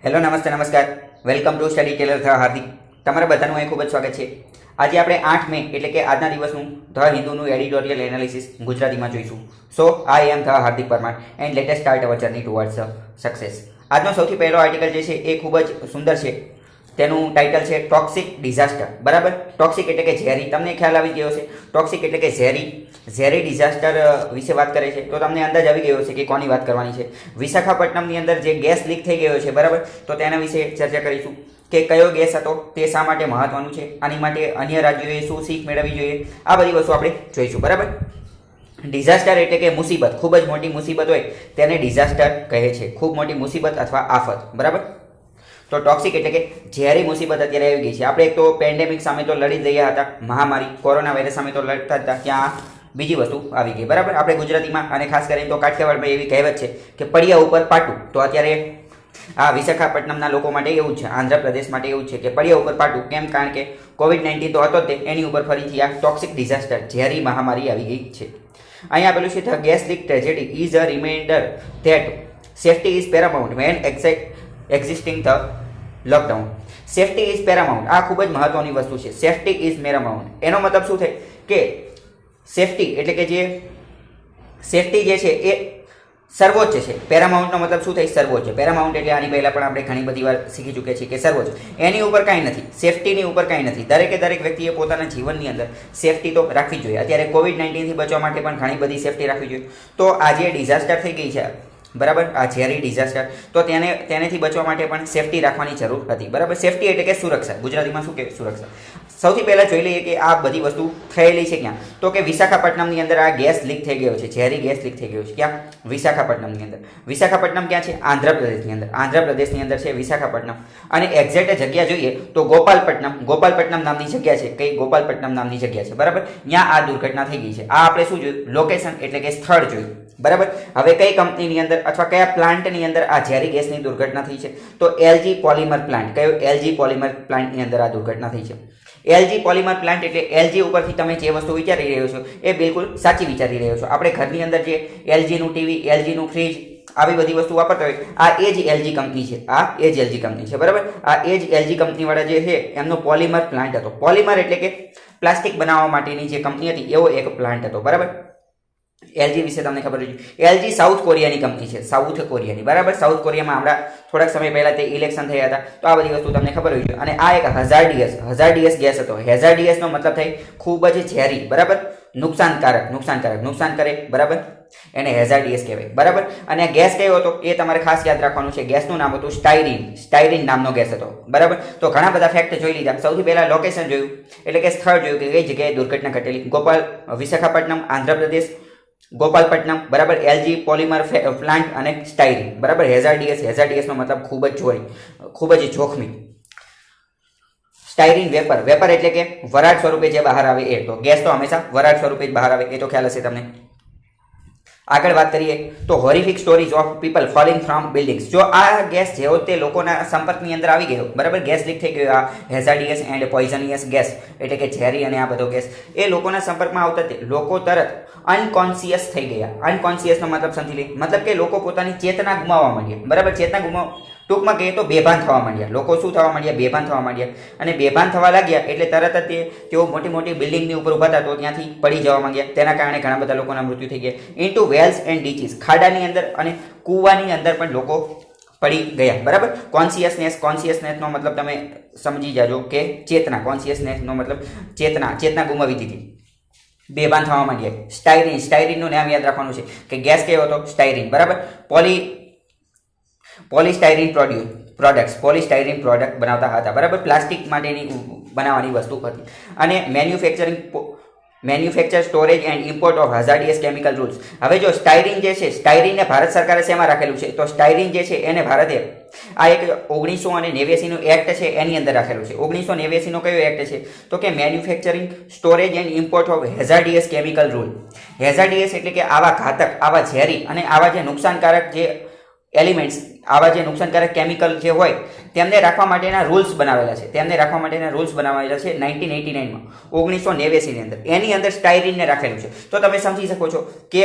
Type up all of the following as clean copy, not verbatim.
Hello નમસ્તે નમસ્કાર welcome to Study Tailor the Hardik તમારા બધાનું અહીં ખૂબ જ સ્વાગત છે। આજે આપણે 8 મે એટલે કે આજના દિવસનું ધ હિન્દુનું એડિટોરિયલ એનાલિસિસ ગુજરાતીમાં જોઈશું। So I am the Hardik Parmar and latest start our journey towards success. આજનો સૌથી પહેલો આર્ટિકલ જે છે એ ખૂબ જ સુંદર છે। તેનું ટાઇટલ છે ટોક્સિક ડિઝાસ્ટર। બરાબર, ટોક્સિક એટલે કે ઝેરી, તમને ખ્યાલ આવી ગયો છે। ટોક્સિક એટલે કે ઝેરી ડિઝાસ્ટર વિશે વાત કરે છે તો તમને અંદાજ આવી ગયો છે કે કોની વાત કરવાની છે। વિશાખાપટ્ટનમની અંદર જે ગેસ લીક થઈ ગયો છે, બરાબર, તો તેના વિશે ચર્ચા કરીશું કે કયો ગેસ હતો, તે શા માટે મહત્વનું છે, આની માટે અન્ય રાજ્યોએ શું શીખ મેળવવી જોઈએ, આ બધી વસ્તુ આપણે જોઈશું। બરાબર, ડિઝાસ્ટર એટલે કે મુસીબત, ખૂબ જ મોટી મુસીબત હોય તેને ડિઝાસ્ટર કહે છે, ખૂબ મોટી મુસીબત અથવા આફત। બરાબર, તો ટોક્સિક એટલે કે ઝેરી મુસીબત અત્યારે આવી ગઈ છે। આપણે એક તો પેન્ડેમિક સામે તો લડી રહ્યા હતા, મહામારી કોરોના વાયરસ સામે તો લડતા હતા, ત્યાં બીજી વસ્તુ આવી ગઈ। બરાબર, આપણે ગુજરાતીમાં અને ખાસ કરીને તો કાઠિયાવાડમાં એવી કહેવત છે કે પડ્યા ઉપર પાટું। તો અત્યારે આ વિશાખાપટ્ટનમના લોકો માટે એવું છે, આંધ્રપ્રદેશ માટે એવું છે કે પડ્યા ઉપર પાટું। કેમ? કારણ કે કોવિડ-19 તો હતો તે, એની ઉપર ફરીથી આ ટોક્સિક ડિઝાસ્ટર ઝેરી મહામારી આવી ગઈ છે। અહીંયા આપેલું છે the gas leak tragedy is a reminder that safety is paramount when existing the lockdown. Safety is paramount, આ ખૂબ જ મહત્વની વસ્તુ છે। સેફ્ટી ઇઝ પેરામાઉન્ટ એનો મતલબ શું થાય કે સેફ્ટી એટલે કે જે સેફ્ટી જે છે એ સર્વોચ્ચ છે। પેરામાઉન્ટનો મતલબ શું થાય? સર્વોચ્ચ। પેરામાઉન્ટ એટલે આની પહેલા પણ આપણે ઘણી બધી વાર શીખી ચૂક્યા છીએ કે સર્વોચ્ચ, એની ઉપર કાંઈ નથી, સેફ્ટીની ઉપર કાંઈ નથી। દરેક વ્યક્તિએ પોતાના જીવનની અંદર સેફ્ટી તો રાખવી જોઈએ। અત્યારે કોવિડ-19 થી બચવા માટે પણ ઘણી બધી સેફ્ટી રાખવી જોઈએ। તો આ જે ડિઝાસ્ટર થઈ ગઈ છે, બરાબર, આ ઝેરી ડિઝાસ્ટર, તો તેનેથી બચવા માટે પણ સેફ્ટી રાખવાની જરૂર હતી। બરાબર, સેફ્ટી એટલે કે સુરક્ષા, ગુજરાતીમાં શું કે સુરક્ષા। સૌથી પહેલાં જોઈ લઈએ કે આ બધી વસ્તુ થયેલી છે ક્યાં, તો કે વિશાખાપટ્ટનમની અંદર આ ગેસ લીક થઈ ગયો છે, ઝેરી ગેસ લીક થઈ ગયો છે। ક્યાં? વિશાખાપટ્ટનમની અંદર। વિશાખાપટ્ટનમ ક્યાં છે? આંધ્રપ્રદેશની અંદર। આંધ્રપ્રદેશની અંદર છે વિશાખાપટ્ટનમ, અને એક્ઝેક્ટ જગ્યા જોઈએ તો ગોપાલપટ્ટનમ નામની જગ્યા છે। કઈ? ગોપાલપટ્ટનમ નામની જગ્યા છે। બરાબર, ત્યાં આ દુર્ઘટના થઈ ગઈ છે। આ આપણે શું જોયું? લોકેશન એટલે કે સ્થળ જોયું। બરાબર, હવે કઈ કંપનીની અંદર અથવા કયા પ્લાન્ટની અંદર આ ઝેરી ગેસની દુર્ઘટના થઈ છે? તો એલજી પોલિમર પ્લાન્ટ। કયો? એલજી પોલિમર પ્લાન્ટની અંદર આ દુર્ઘટના થઈ છે। એલજી પોલિમર પ્લાન્ટ એટલે એલજી ઉપરથી તમે જે વસ્તુ વિચારી રહ્યો છો એ બિલકુલ સાચી વિચારી રહ્યો છો। આપણે ઘરની અંદર જે એલજીનું ટીવી, એલજીનું ફ્રીજ, આવી બધી વસ્તુ વાપરતા હોય, આ એ જ એલજી કંપની છે। આ એ જ એલજી કંપની છે। બરાબર, આ એ જ એલજી કંપનીવાળા જે છે એમનો પોલિમર પ્લાન્ટ હતો। પોલિમર એટલે કે પ્લાસ્ટિક બનાવવા માટેની જે કંપની હતી એવો એક પ્લાન્ટ હતો। બરાબર, એલજી વિશે તમને ખબર છે, એલજી સાઉથ કોરિયાની કંપની છે, સાઉથ કોરિયાની। બરાબર, સાઉથ કોરિયામાં હમણાં થોડાક સમય પહેલા તે ઇલેક્શન થયા હતા, તો આ બધી વસ્તુ તમને ખબર હોય છે। અને આ એક હઝાર્ડિયસ ગેસ હતો। હઝાર્ડિયસનો મતલબ થાય ખૂબ જ ઝેરી, બરાબર, નુકસાન કરે, બરાબર, એને હેઝાર્ડિયસ કહેવાય। બરાબર, અને ગેસ કયો હતો એ તમારે ખાસ યાદ રાખવાનું છે। ગેસનું નામ હતું સ્ટાયરીન નામનો ગેસ હતો। બરાબર, તો ઘણા બધા ફેક્ટ જોઈ લીધા। સૌથી પહેલા લોકેશન જોયું એટલે કે સ્થળ જોયું કે કઈ જગ્યાએ દુર્ઘટના ઘટેલી। વિશાખાપટ્ટનમ, આંધ્રપ્રદેશ, ગોપાલપટ્ટનમ, બરાબર, એલજી પોલિમર પ્લાન્ટ અને સ્ટાયરીન। બરાબર, હેઝાર્ડિયસનો મતલબ ખૂબ જ જોખમી। સ્ટાયરીન વેપર એટલે કે વરાળ સ્વરૂપે જે બહાર આવે એ, તો ગેસ તો હંમેશા વરાળ સ્વરૂપે જ બહાર આવે, એ તો ખ્યાલ હશે તમને। આગળ વાત કરીએ તો horrific stories of people falling from buildings. જો આ ગેસ જેવો તે લોકોના સંપર્કની અંદર આવી ગયો, બરાબર, ગેસ લીક થઈ ગયો, આ હેઝાર્ડિયસ એન્ડ પોઈઝનિયસ ગેસ એટલે કે ઝેરી અને આ બધો ગેસ એ લોકોના સંપર્કમાં આવતા તે લોકો તરત અનકોન્શિયસ થઈ ગયા। અનકોન્શિયસનો મતલબ સમજી લે, મતલબ કે લોકો પોતાની ચેતના ગુમાવવા માંડ્યા। બરાબર, ટૂંકમાં કહીએ તો બેભાન થવા માંડ્યા। લોકો શું થવા માંડ્યા? બેભાન થવા માંડ્યા। અને બેભાન થવા લાગ્યા એટલે તરત જ તેઓ મોટી બિલ્ડિંગની ઉપર ઉભા હતા તો ત્યાંથી પડી જવા માંડ્યા। તેના કારણે ઘણા બધા લોકોના મૃત્યુ થઈ ગયા। ઇન્ટુ વેલ્સ એન્ડ ડીચીસ, ખાડાની અંદર અને કૂવાની અંદર પણ લોકો પડી ગયા। બરાબર, કોન્શિયસનેસનો મતલબ તમે સમજી જાજો કે ચેતના, કોન્શિયસનેસનો મતલબ ચેતના ગુમાવી દીધી, બેભાન થવા માંડ્યા। સ્ટાયરીનનું નામ યાદ રાખવાનું છે કે ગેસ કયો હતો? સ્ટાયરીન। બરાબર, પોલિસ્ટાયરીન પ્રોડક્ટ બનાવતા હતા। બરાબર, પ્લાસ્ટિક માટેની બનાવવાની વસ્તુ હતી। અને manufacture, storage and import of hazardous chemical rules. હવે જો સ્ટાયરીન જે છે, સ્ટાયરીનને ભારત સરકારે શેમાં રાખેલું છે? તો સ્ટાયરીન જે છે એને ભારતે આ એક 1989નું એક્ટ છે એની અંદર રાખેલું છે। 1989નો કયો એક્ટ છે? તો કે manufacturing, storage and import of hazardous chemical rule. Hazardous એટલે કે આવા ઘાતક, આવા ઝેરી અને આવા જે નુકસાનકારક જે એલિમેન્ટ્સ, આવા જે નુકસાનકારક કેમિકલ જે હોય તેમને રાખવા માટેના રૂલ્સ બનાવેલા છે। 1989માં 1989ની અંદર એની અંદર સ્ટાયરીનને રાખેલું છે। તો તમે સમજી શકો છો કે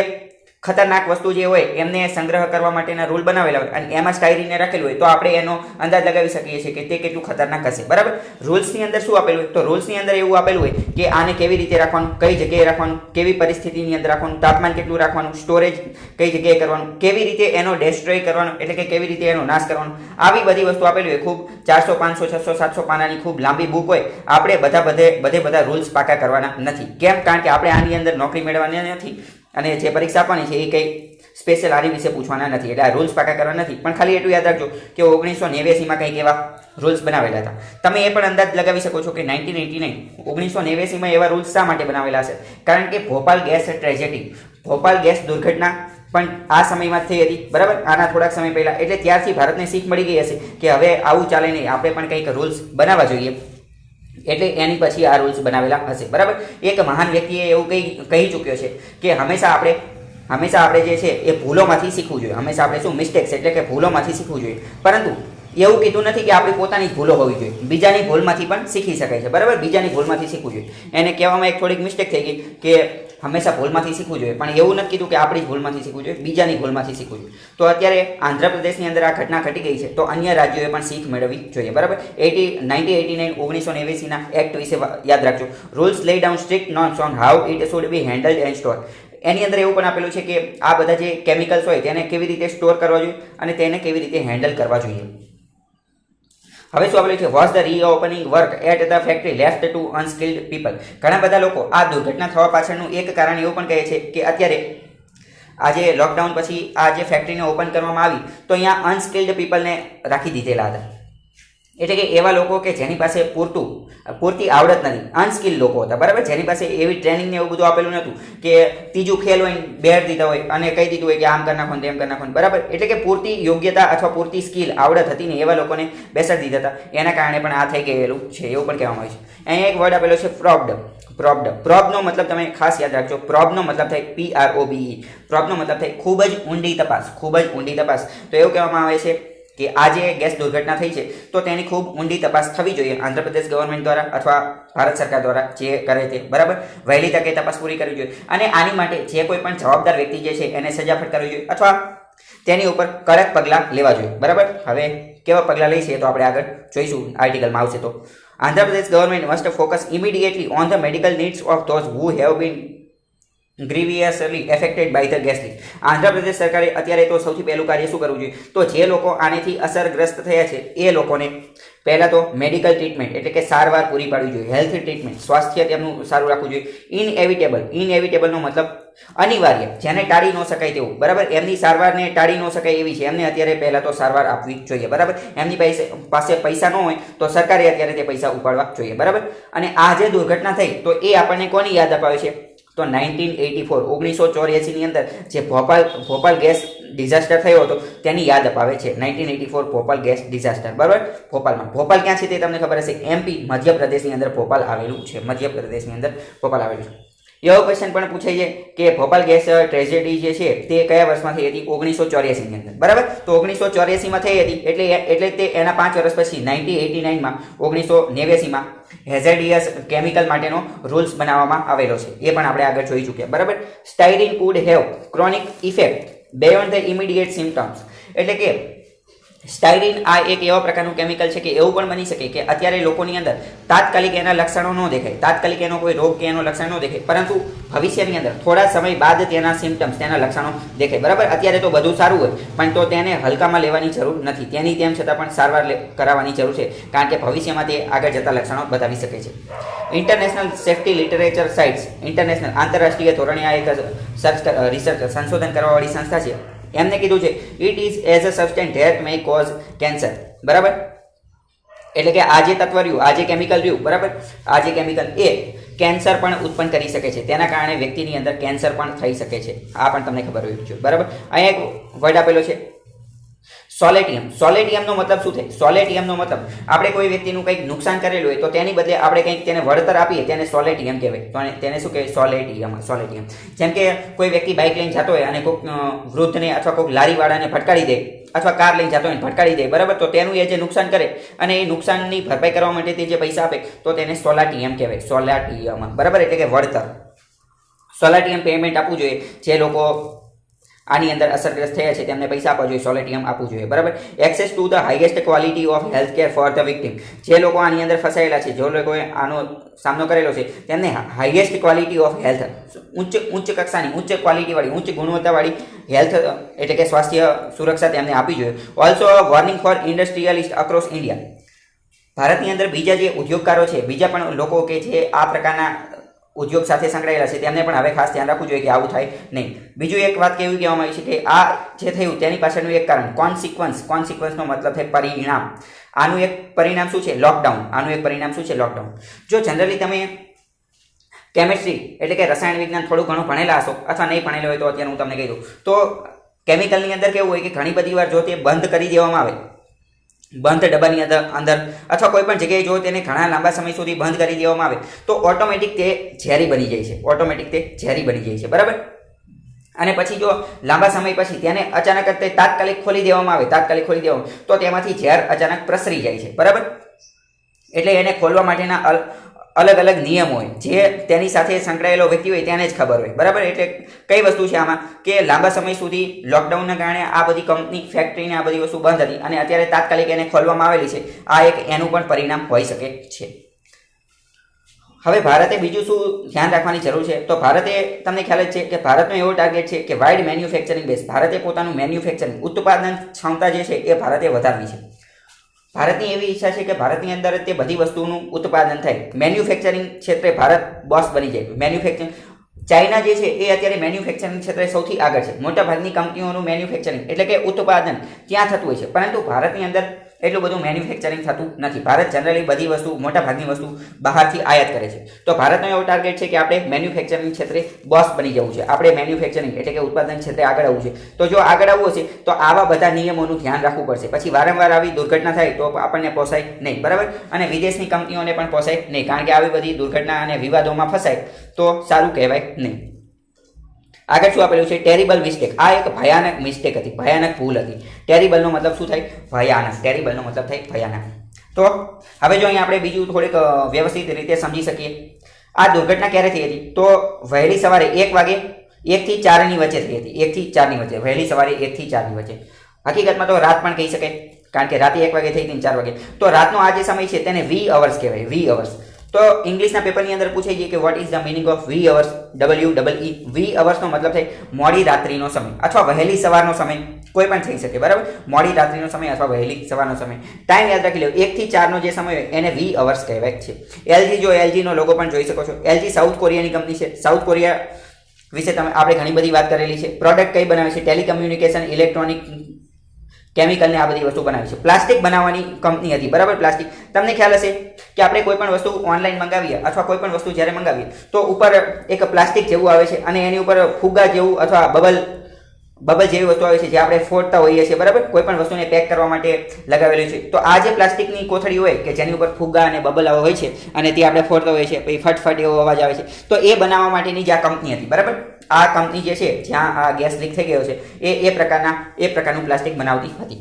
ખતરનાક વસ્તુ જે હોય એમને સંગ્રહ કરવા માટેના રૂલ બનાવેલા હોય અને એમાં સ્ટાયરીને રાખેલું હોય તો આપણે એનો અંદાજ લગાવી શકીએ છીએ કે તે કેટલું ખતરનાક હશે, બરાબર. રૂલ્સની અંદર શું આપેલું હોય? તો રૂલ્સની અંદર એવું આપેલું હોય કે આને કેવી રીતે રાખવાનું, કઈ જગ્યાએ રાખવાનું, કેવી પરિસ્થિતિની અંદર રાખવાનું, તાપમાન કેટલું રાખવાનું, સ્ટોરેજ કઈ જગ્યાએ કરવાનું, કેવી રીતે એનો ડેસ્ટ્રોય કરવાનો એટલે કે કેવી રીતે એનો નાશ કરવાનો, આવી બધી વસ્તુ આપેલી હોય. ખૂબ 400 500 600 700 પાનાની ખૂબ લાંબી બુક હોય. આપણે બધા રૂલ્સ પાકા કરવાના નથી. કેમ? કારણ કે આપણે આની અંદર નોકરી મેળવવાની નથી અને જે પરીક્ષા આપવાની છે એ કંઈ સ્પેશિયલ આની વિશે પૂછવાના નથી, એટલે આ રૂલ્સ પાકા કરવા નથી. પણ ખાલી એટલું યાદ રાખજો કે 1989માં કંઈક એવા રૂલ્સ બનાવેલા હતા. તમે એ પણ અંદાજ લગાવી શકો છો કે 1989 એવા રૂલ્સ શા માટે બનાવેલા હશે? કારણ કે Bhopal gas tragedy, Bhopal gas દુર્ઘટના પણ આ સમયમાં થઈ હતી, બરાબર, આના થોડાક સમય પહેલા. એટલે ત્યારથી ભારતને શીખ મળી ગઈ હશે કે હવે આવું ચાલે નહીં, આપણે પણ કંઈક રૂલ્સ બનાવવા જોઈએ. એટલે એની પછી આ રૂલ્સ બનાવેલા હશે, બરાબર. એક મહાન વ્યક્તિએ એવું કહી ચૂક્યો છે કે હંમેશા આપણે જે છે એ ભૂલોમાંથી શીખવું જોઈએ. હંમેશા આપણે શું મિસ્ટેક્સ એટલે કે ભૂલોમાંથી શીખવું જોઈએ. પરંતુ એવું કીધું નથી કે આપણી પોતાની ભૂલો હોવી જોઈએ, બીજાની ભૂલમાંથી પણ શીખી શકાય છે, બરાબર. બીજાની ભૂલમાંથી શીખવું જોઈએ. એને કહેવામાં એક થોડીક મિસ્ટેક થઈ ગઈ કે હંમેશા ભૂલમાંથી શીખવું જોઈએ, પણ એવું નથી કીધું કે આપણી ભૂલમાંથી શીખવું જોઈએ, બીજાની ભૂલમાંથી શીખવું જોઈએ. તો અત્યારે આંધ્રપ્રદેશની અંદર આ ઘટના ઘટી ગઈ છે, તો અન્ય રાજ્યોએ પણ શીખ મેળવવી જોઈએ, બરાબર. 1989 એક્ટ વિશે યાદ રાખજો. Rules lay down strict norms on how it should be handled and store. એની અંદર એવું પણ આપેલું છે કે આ બધા જે કેમિકલ્સ હોય તેને કેવી રીતે સ્ટોર કરવા જોઈએ અને તેને કેવી રીતે હેન્ડલ કરવા જોઈએ. હવે શું આપેલું છે? Was the reopening work at the factory left to unskilled people. ઘણા બધા લોકો આ દુર્ઘટના થવા પાછળનું એક કારણ એવું પણ કહે છે કે અત્યારે આજે લોકડાઉન પછી આ જે ફેક્ટરીને ઓપન કરવામાં આવી તો અહીંયા અનસ્કિલ્ડ પીપલને રાખી દીધેલા હતા. એટલે કે એવા લોકો કે જેની પાસે પૂરતી આવડત નથી, અનસ્કિલ લોકો હતા, બરાબર. જેની પાસે એવી ટ્રેનિંગ ને એવું બધું આપેલું નહોતું કે ત્રીજું ખેલ હોય બેડ દીધા હોય અને કહી દીધું હોય કે આમ કરી નાખો તેમ કરી નાખો, બરાબર. એટલે કે પૂરતી યોગ્યતા અથવા પૂરતી સ્કિલ આવડત હતી ને એવા લોકોને બેસાડી દીધા હતા. એના કારણે પણ આ થઈ ગયેલું છે એવું પણ કહેવામાં આવે છે. અહીંયા એક વર્ડ આપેલો છે પ્રોબ્ડ. પ્રોબનો મતલબ તમે ખાસ યાદ રાખજો. પ્રોબનો મતલબ થાય PROBE. પ્રોબનો મતલબ થાય ખૂબ જ ઊંડી તપાસ, ખૂબ જ ઊંડી તપાસ. તો એવું કહેવામાં આવે છે કે આ જે ગેસ દુર્ઘટના થઈ છે તો તેની ખૂબ ઊંડી તપાસ થવી જોઈએ આંધ્રપ્રદેશ ગવર્મેન્ટ દ્વારા અથવા ભારત સરકાર દ્વારા જે કરે તે, બરાબર. વહેલી તકે તપાસ પૂરી કરવી જોઈએ અને આની માટે જે કોઈ પણ જવાબદાર વ્યક્તિ જે છે એને સજા ફટકારવી જોઈએ અથવા તેની ઉપર કડક પગલાં લેવા જોઈએ, બરાબર. હવે કેવા પગલાં લઈ છે તો આપણે આગળ જોઈશું, આર્ટિકલમાં આવશે. તો Andhra Pradesh government must focus immediately on the medical needs of those who have been grievously affected by the gas leak. Andhra Pradesh સરકારે અત્યારે તો સૌથી પહેલું કાર્ય શું કરવું જોઈએ? તો જે લોકો આનેથી અસરગ્રસ્ત થયા છે એ લોકોને પહેલાં તો મેડિકલ ટ્રીટમેન્ટ એટલે કે સારવાર પૂરી પાડવી જોઈએ, હેલ્થ ટ્રીટમેન્ટ, સ્વાસ્થ્ય તેમનું સારું રાખવું જોઈએ. ઇનએવિટેબલનો મતલબ અનિવાર્ય, જેને ટાળી ન શકાય તેવું, બરાબર. એમની સારવારને ટાળી ન શકાય એવી છે, એમને અત્યારે પહેલાં તો સારવાર આપવી જોઈએ, બરાબર. એમની પાસે પૈસા ન હોય તો સરકારે અત્યારે તે પૈસા ઉપાડવા જોઈએ, બરાબર. અને આ જે દુર્ઘટના થઈ તો એ આપણને કોની યાદ અપાવે છે? તો 1984 ની અંદર જે ભોપાલ ગેસ ડિઝાસ્ટર થયો હતો તેની યાદ અપાવે છે. 1984 ભોપાલ ગેસ ડિઝાસ્ટર, બરાબર. ભોપાલ ક્યાં છે તે તમને ખબર હશે? MP મધ્યપ્રદેશની અંદર ભોપાલ આવેલું છે, મધ્યપ્રદેશની અંદર ભોપાલ આવેલું છે. એવો ક્વેશ્ચન પણ પૂછાય છે કે ભોપાલ ગેસ ટ્રેજેડી જે છે તે કયા વર્ષમાં થઈ હતી? 1984 ની અંદર, બરાબર. તો 1984માં થઈ હતી એટલે તે એના 5 વર્ષ પછી 1989માં હેઝાર્ડિયસ કેમિકલ માટેનો રૂલ્સ બનાવવામાં આવેલો છે. એ પણ આપણે આગળ જોઈ ચૂક્યા, બરાબર. Styrene could have chronic effect beyond the immediate symptoms. એટલે કે સ્ટાયરીન આ એક એવા પ્રકારનું કેમિકલ છે કે એવું પણ બની શકે કે અત્યારે લોકોની અંદર તાત્કાલિક એના લક્ષણો ન દેખાય, તાત્કાલિક એનો કોઈ રોગ કે એનો લક્ષણ ન દેખાય, પરંતુ ભવિષ્યની અંદર થોડા સમય બાદ તેના સિમ્પટમ્સ, તેના લક્ષણો દેખાય, બરાબર. અત્યારે તો બધું સારું હોય પણ તો તેને હલકામાં લેવાની જરૂર નથી, તેની તેમ છતાં પણ સારવાર કરાવવાની જરૂર છે, કારણ કે ભવિષ્યમાં તે આગળ જતા લક્ષણો બતાવી શકે છે. International safety literature sites, international આંતરરાષ્ટ્રીય ધોરણે આ એક રિસર્ચ સંશોધન કરવાવાળી સંસ્થા છે. એમને કીધું છે it is as a substance that may cause cancer, બરાબર. એટલે કે આ જે તત્વ રહ્યું, આ જે કેમિકલ રહ્યું, બરાબર, આ જે કેમિકલ એ કેન્સર પણ ઉત્પન્ન કરી શકે છે, તેના કારણે વ્યક્તિની અંદર કેન્સર પણ થઈ શકે છે. આ પણ તમને ખબર હોવી જોઈએ, બરાબર. અહીંયા એક વર્ડ આપેલો છે સોલેટિયમ. સોલેટિયમનો મતલબ શું થાય? સોલેટિયમનો મતલબ આપણે કોઈ વ્યક્તિનું કંઈક નુકસાન કરેલું હોય તો તેની બદલે આપણે કંઈક તેને વળતર આપીએ તેને સોલેટિયમ કહેવાય. તો તેને શું કહેવાય? સોલેટિયમ. જેમ કે કોઈ વ્યક્તિ બાઇક લઈને જતો હોય અને કોઈક વૃદ્ધને અથવા કોઈક લારીવાળાને ભટકાડી દે અથવા કાર લઈને જતો હોય ભટકાડી દે, બરાબર. તો તેનું એ જે નુકસાન કરે અને એ નુકસાનની ભરપાઈ કરવા માટે તે જે પૈસા આપે તો તેને સોલાટિયમ કહેવાય. સોલાટિયમ, બરાબર. એટલે કે વળતર. સોલાટિયમ પેમેન્ટ આપવું જોઈએ જે લોકો આની અંદર અસરગ્રસ્ત થયા છે તેમને પૈસા આપવા જોઈએ, સોલેટિયમ આપવું જોઈએ, બરાબર. Access to the highest quality of health care for the victim. જે લોકો આની અંદર ફસાયેલા છે, જે લોકોએ આનો સામનો કરેલો છે, તેમને હાઈએસ્ટ ક્વોલિટી ઓફ હેલ્થ, ઉચ્ચ કક્ષાની, ઉચ્ચ ક્વોલિટીવાળી, ઉચ્ચ ગુણવત્તાવાળી હેલ્થ એટલે કે સ્વાસ્થ્ય સુરક્ષા તેમને આપવી જોઈએ. Also warning for industrialist across India. ભારતની અંદર બીજા જે ઉદ્યોગકારો છે, બીજા પણ લોકો કે જે આ પ્રકારના ઉદ્યોગ સાથે સંકળાયેલા છે, તેમને પણ હવે ખાસ ધ્યાન રાખવું જોઈએ કે આવું થાય નહીં. બીજું એક વાત કેવી કહેવામાં આવી છે કે આ જે થયું તેની પાછળનું એક કારણ કોન્સિક્વન્સનો મતલબ છે પરિણામ. આનું એક પરિણામ શું છે? લોકડાઉન. આનું એક પરિણામ શું છે? લોકડાઉન. જો જનરલી તમે કેમિસ્ટ્રી એટલે કે રસાયણ વિજ્ઞાન થોડું ઘણું ભણેલા હશો અથવા નહીં ભણેલા હોય તો અત્યારે હું તમને કહી દઉં તો કેમિકલની અંદર કેવું હોય કે ઘણી બધી વાર જો તે બંધ કરી દેવામાં આવે, બંધ ડબ્બાની અંદર અથવા કોઈ પણ જગ્યાએ જો તેને ઘણા લાંબા સમય સુધી બંધ કરી દેવામાં આવે તો ઓટોમેટિક તે ઝેરી બની જાય છે, ઓટોમેટિક તે ઝેરી બની જાય છે, બરાબર. અને પછી જો લાંબા સમય પછી તેને અચાનક જ તાત્કાલિક ખોલી દેવામાં આવે તો તેમાંથી ઝેર અચાનક પ્રસરી જાય છે, બરાબર. એટલે એને ખોલવા માટેના અલગ અલગ નિયમ હોય, જે તેની સાથે સંકળાયેલો વ્યક્તિ હોય તેને જ ખબર હોય, બરાબર. એટલે કઈ વસ્તુ છે આમાં કે લાંબા સમય સુધી લોકડાઉનના કારણે આ બધી કંપની, ફેક્ટરીને આ બધી વસ્તુ બંધ હતી અને અત્યારે તાત્કાલિક એને ખોલવામાં આવેલી છે. આ એક એનું પણ પરિણામ હોઈ શકે છે. હવે ભારતે બીજું શું ધ્યાન રાખવાની જરૂર છે? તો ભારતે, તમને ખ્યાલ જ છે કે ભારતનો એવો ટાર્ગેટ છે કે વાઇડ મેન્યુફેક્ચરિંગ બેઝ. ભારતે પોતાનું મેન્યુફેક્ચરિંગ, ઉત્પાદન ક્ષમતા જે છે એ ભારતે વધારવી છે. ભારતની એવી ઈચ્છા છે કે ભારતની અંદર તે બધી વસ્તુનું ઉત્પાદન થાય. મેન્યુફેક્ચરિંગ ક્ષેત્રે ભારત બોસ બની જાય. મેન્યુફેક્ચરિંગ, ચાઇના જે છે એ અત્યારે મેન્યુફેક્ચરિંગ ક્ષેત્રે સૌથી આગળ છે. મોટાભાગની કંપનીઓનું મેન્યુફેક્ચરિંગ એટલે કે ઉત્પાદન ત્યાં થતું હોય છે, પરંતુ ભારતની અંદર એટલું બધું મેન્યુફેક્ચરિંગ થતું નથી. ભારત જનરલી બધી વસ્તુ, મોટાભાગની વસ્તુ બહારથી આયાત કરે છે. તો ભારતનો એવો ટાર્ગેટ છે કે આપણે મેન્યુફેક્ચરિંગ ક્ષેત્રે બોસ બની જવું છે. આપણે મેન્યુફેક્ચરિંગ એટલે કે ઉત્પાદન ક્ષેત્રે આગળ આવવું છે. તો જો આગળ આવવું હશે તો આવા બધા નિયમોનું ધ્યાન રાખવું પડશે. પછી વારંવાર આવી દુર્ઘટના થાય તો આપણને પોસાય નહીં, બરાબર. અને વિદેશની કંપનીઓને પણ પોસાય નહીં, કારણ કે આવી બધી દુર્ઘટના અને વિવાદોમાં ફસાય તો સારું કહેવાય નહીં. આગળ શું આપેલું છે? Terrible mistake. આ એક ભયાનક મિસ્ટેક હતી, ભયાનક ભૂલ હતી. ટેરિબલનો મતલબ શું થાય? ભયાનક. ટેરિબલનો મતલબ થાય ભયાનક. તો હવે જો અહીં આપણે બીજું થોડીક વ્યવસ્થિત રીતે સમજી શકીએ. આ દુર્ઘટના ક્યારે થઈ હતી? તો વહેલી સવારે 1 વાગે 1 થી 4 વચ્ચે થઈ હતી. 1 થી 4 વચ્ચે, વહેલી સવારે 1 થી 4 વચ્ચે. હકીકતમાં તો રાત પણ કહી શકાય, કારણ કે રાતે 1 વાગે થઈ હતી 4 વાગે. તો રાતનો આ જે સમય છે તેને વી અવર્સ કહેવાય, વી અવર્સ. તો ઇંગ્લિશના પેપરની અંદર પૂછાઈ જાય કે what is the meaning of wee hours? WEE. Wee અવર્સનો મતલબ થાય મોડી રાત્રિનો સમય અથવા વહેલી સવારનો સમય, કોઈ પણ થઈ શકે, બરાબર. મોડી રાત્રિનો સમય અથવા વહેલી સવારનો સમય. ટાઈમ યાદ રાખી લો. 1 થી 4નો જે સમય હોય એને વી અવર્સ કહેવાય છે. LG, જો LG નો લોગો પણ જોઈ શકો છો. LG સાઉથ કોરિયાની કંપની છે. સાઉથ કોરિયા વિશે આપણે ઘણી બધી વાત કરેલી છે. પ્રોડક્ટ કઈ બનાવે છે? ટેલિકમ્યુનિકેશન, ઇલેક્ટ્રોનિક, કેમિકલ ને આ બધી વસ્તુ બનાવી છે. પ્લાસ્ટિક બનાવવાની કંપની હતી, બરાબર. પ્લાસ્ટિક, તમને ખ્યાલ હશે કે આપણે કોઈ પણ વસ્તુ ઓનલાઈન મંગાવીએ અથવા કોઈ પણ વસ્તુ જ્યારે મંગાવીએ તો ઉપર એક પ્લાસ્ટિક જેવું આવે છે અને એની ઉપર ફુગ્ગા જેવું અથવા બબલ જેવી વસ્તુ આવે છે જે આપણે ફોડતા હોઈએ છીએ, બરાબર. કોઈ પણ વસ્તુને પેક કરવા માટે લગાવેલી છે. તો આ જે પ્લાસ્ટિકની કોથળી હોય કે જેની ઉપર ફુગ્ગા અને બબલ હોય છે અને તે આપણે ફોડતા હોઈએ છીએ, પછી ફટફટ એવો અવાજ આવે છે, તો એ બનાવવા માટેની જે આ કંપની હતી, બરાબર. આ કંપની જે છે, જ્યાં આ ગેસ લીક થઈ ગયો છે, એ પ્રકારનું પ્લાસ્ટિક બનાવતી હતી.